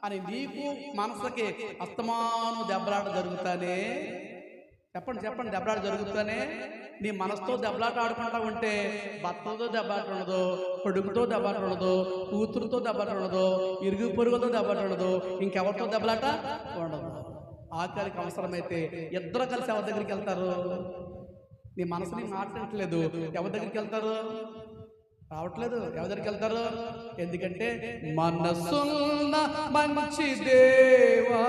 అని నీకు మనసుకి అస్తమానం దెబ్బలాట జరుగుతానే. చెప్పండి దెబ్బలాట జరుగుతానే. నీ మనసుతో దెబ్బలాట ఆడుకుంటా ఉంటే భర్తతో దెబ్బలాట ఉండదు, కొడుకుతో దెబ్బలాట ఉండదు, కూతురుతో దెబ్బలాట ఉండదు, ఇరుగు పొరుగుతో దెబ్బలాట ఉండదు, ఇంకెవరితో దెబ్బలాట ఉండదు. ఆఖరికి అవసరమైతే ఇద్దరు కలిసి ఎవరి దగ్గరికి వెళ్తారు? నీ మనసుని మాట్లాడట్లేదు, ఎవరి దగ్గరికి వెళ్తారు? రావట్లేదు. ఎవరి దగ్గరికి వెళ్తారు? ఎందుకంటే మనసున్న మంచి దేవా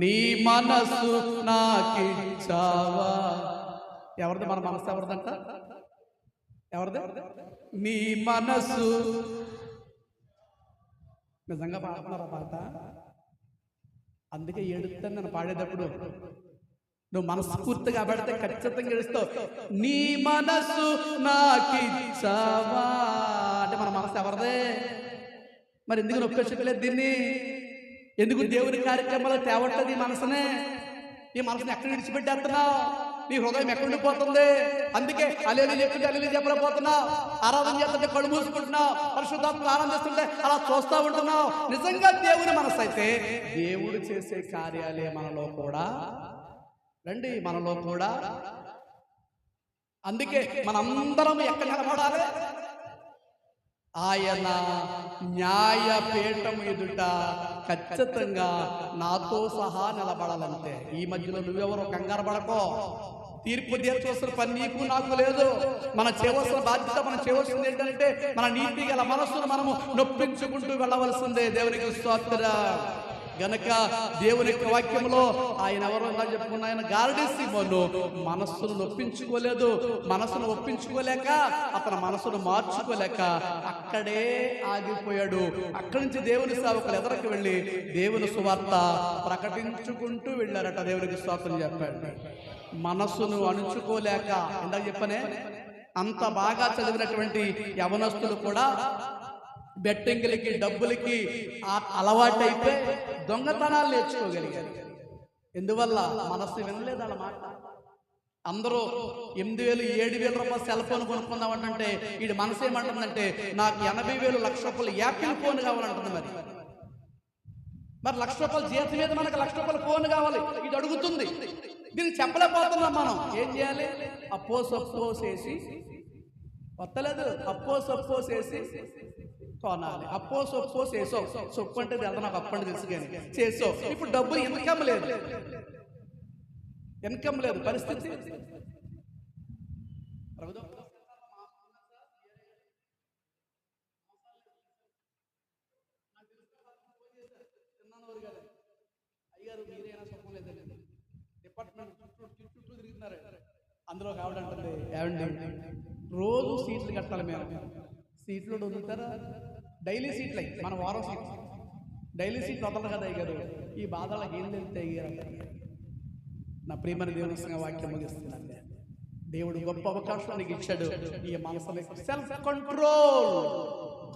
నీ మనసు నాకిచ్చావా. ఎవరిది మన మనసు? ఎవరిదంట? ఎవరిది? నీ మనసు. నిజంగా పాడుతున్నారా పాట? అందుకే ఏడుస్తాను నేను పాడేటప్పుడు. నువ్వు మనస్ఫూర్తిగా పెడితే ఖచ్చితంగా ఏడుస్తావు. నీ మనసు నాకిచ్చావా అంటే మన మనసు ఎవరిదే? మరి ఎందుకు నొప్పించట్లేదు దీన్ని? ఎందుకు దేవుని కార్యక్రమాలు తేవట్లేదు ఈ మనసునే? ఈ మనసుని ఎక్కడ విడిచిపెట్టేస్తున్నావు? నీ హృదయం ఎక్కడ ఉండిపోతుంది? అందుకే అల్లెలు చెప్తుంటే అల్లెలు చెప్పలేకపోతున్నావు, ఆరాధన చేస్తుంటే కళ్ళు మూసుకుంటున్నావు, పరిశుద్ధాత్మను ఆనందిస్తుంటే అలా చూస్తూ ఉంటున్నావు. నిజంగా దేవుని మనసు అయితే దేవుడు చేసే కార్యాలే మనలో కూడా రండి, మనలో కూడా. అందుకే మనందరం ఎక్కడ నిలబడాలి? ఆయన న్యాయపీఠం ఎదుట ఖచ్చితంగా నాతో సహా నిలబడాలంటే. ఈ మధ్యలో నువ్వెవరో కంగారు పడకో. తీర్పు తీర్చవలసిన పని నీకు నాకు లేదు. మన చేయవలసిన బాధ్యత, మనం చేయవలసింది ఏంటంటే మన నీతి గల మనస్సును మనము నొప్పించుకుంటూ వెళ్ళవలసిందే. దేవునికి స్తోత్రం. గనక దేవుని యొక్క వాక్యంలో ఆయన ఎవరో చెప్పుకున్న ఆయన గార్డీ సీమోను మనస్సును నొప్పించుకోలేదు. మనసును ఒప్పించుకోలేక, అతని మనసును మార్చుకోలేక అక్కడే ఆగిపోయాడు. అక్కడి నుంచి దేవుని సేవకులు ఎదరికి వెళ్ళి దేవుని సువార్త ప్రకటించుకుంటూ వెళ్ళారట. దేవునికి స్తోత్రం చెప్పాడు. మనస్సును అణుచుకోలేక, ఇందాక చెప్పనే, అంత బాగా చదివినటువంటి యవనస్తులు కూడా బెట్టింగ్లకి, డబ్బులకి అలవాటైతే దొంగతనాలు నేర్చుకోగలిగారు. ఎందువల్ల? మనస్సు వినలేదు వాళ్ళ మాట. అందరూ 8,000 7,000 రూపాయలు సెల్ ఫోన్ కొనుక్కుందామంటే వీడి మనసు ఏమంటుందంటే నాకు 80,000 1,00,000 యాపిల్ ఫోన్ కావాలంటుంది. మరి 1,00,000 రూపాయలు జీతం మీద మనకు 1,00,000 రూపాయల ఫోన్ కావాలి, ఇది అడుగుతుంది. దీనికి చెప్పలేకపోతున్నాం. మనం ఏం చేయాలి? అప్పో సప్పో చేసి వస్తలేదు, అప్పో సప్పో చేసి కొనాలి. అప్పో సొప్పో చేసో, సొప్పు అంటే తెలుసు నాకు, అప్పండి తెలుసు కానీ చేసో. ఇప్పుడు డబ్బులు ఇన్కమ్ లేదు, పరిస్థితి. అయ్యారు మీరైనా సొప్పం లేదండి, డిపార్ట్మెంట్ చుట్టూ తిరుగుతున్నారు. అందులో ఒక ఆవిడ అంటుంది, ఏమండి రోజు సీట్లు కట్టాలి, మేము సీట్లు వదులుతారా? డైలీ సీట్లు అయ్యి మన వారం సీట్లు, డైలీ సీట్లు వదలరు కదా అయ్యారు. ఈ బాధలకు ఏం తెలితే నా ప్రియమైన దేవుని వాక్యం ముగిస్తున్నాను. దేవుడు గొప్ప అవకాశం నీకు ఇచ్చాడు. ఈ మనసుని సెల్ఫ్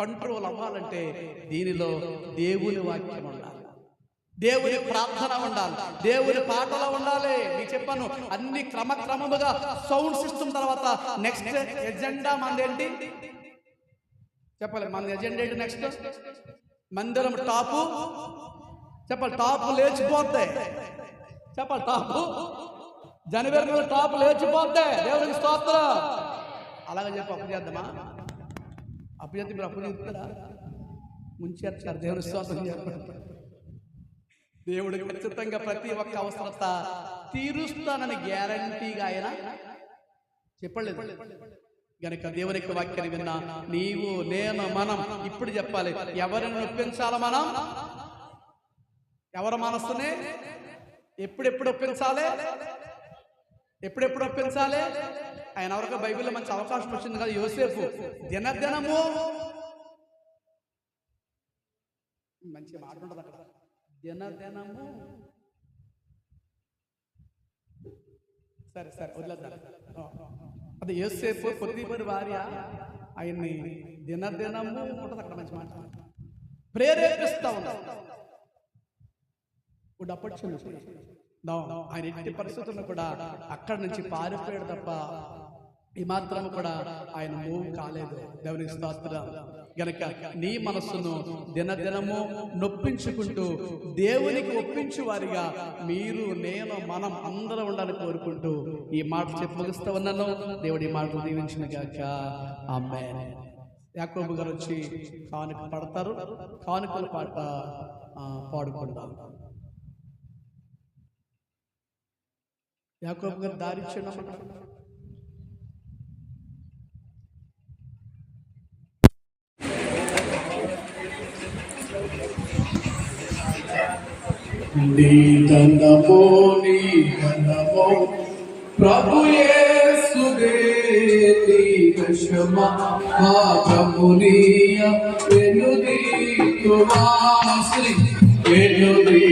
కంట్రోల్ అవ్వాలంటే దీనిలో దేవుని వాక్యం ఉండాలి, దేవుని ప్రార్థన ఉండాలి, దేవుని పాటలు ఉండాలి. మీకు చెప్పాను, అన్ని క్రమముగా సౌండ్ సిస్టమ్ తర్వాత నెక్స్ట్ ఎజెండా మనదేంటి చెప్పాలి. మన ఎజెండా ఏంటి? నెక్స్ట్ మందిరం టాపు చెప్పాలి, టాపు లేచిపోతే చెప్పాలి, టాపు జనవరి టాపు లేచిపోతే దేవునికి స్తోత్రం. అలాగే చెప్పి అప్పు చేద్దామా? అప్పు చేస్తే మీరు అప్పు చెప్తారా? ముంచేస్తారు. దేవుని స్తోత్రం చెప్పండి. దేవుడు ఖచ్చితంగా ప్రతి ఒక్క అవసరత తీరుస్తానని గ్యారంటీగా ఆయన చెప్పలేదు. గనుక దేవుని యొక్క వాక్యాన్ని విన్నా నీవు నేను మనం ఇప్పుడు చెప్పాలి, ఎవరిని నొప్పించాలి? మనం ఎవరి మనస్సుని ఎప్పుడెప్పుడు ఒప్పించాలి? ఎప్పుడెప్పుడు ఒప్పించాలి? ఆయన ఎవరికో బైబిల్లో మంచి అవకాశం వచ్చింది కదా, యోసేపు దినదినము మంచి మాట ఉంటుంది అక్కడ, దినదినము సరే వదిలేద్దాం. అది యోసేపు పొత్తిఫరు భార్య ఆయన్ని దినదినము ఉంటుంది అక్కడ, మంచి మాట ప్రేరేపిస్తా ఉన్నారు. ఆయన ఎట్టి పరిస్థితుల్లో కూడా అక్కడి నుంచి పారిపోయాడు తప్ప ఈ మాత్రం కూడా ఆయన మూవ్ కాలేదు. దేవునికి స్తోత్రం. గనక నీ మనస్సును దినదినము నొప్పించుకుంటూ దేవునికి ఒప్పించు వారిగా మీరు నేను మనం అందరం ఉండాలని కోరుకుంటూ ఈ మాట చెప్పి ముగిస్తూ ఉన్నాను. దేవుడు ఈ మాటలు దీవించిన గాక. ఆమేన్. యాకోబు గారు వచ్చి కానుక పడతారు, కానుకల పాట పాడుకుంటారు. యాకోబు గారు దారిచ్చిన నీ దండమో ప్రభు యేసుదే, నీ క్షమా ప్రభునియ వెనుదీతువాసి వెనుదీ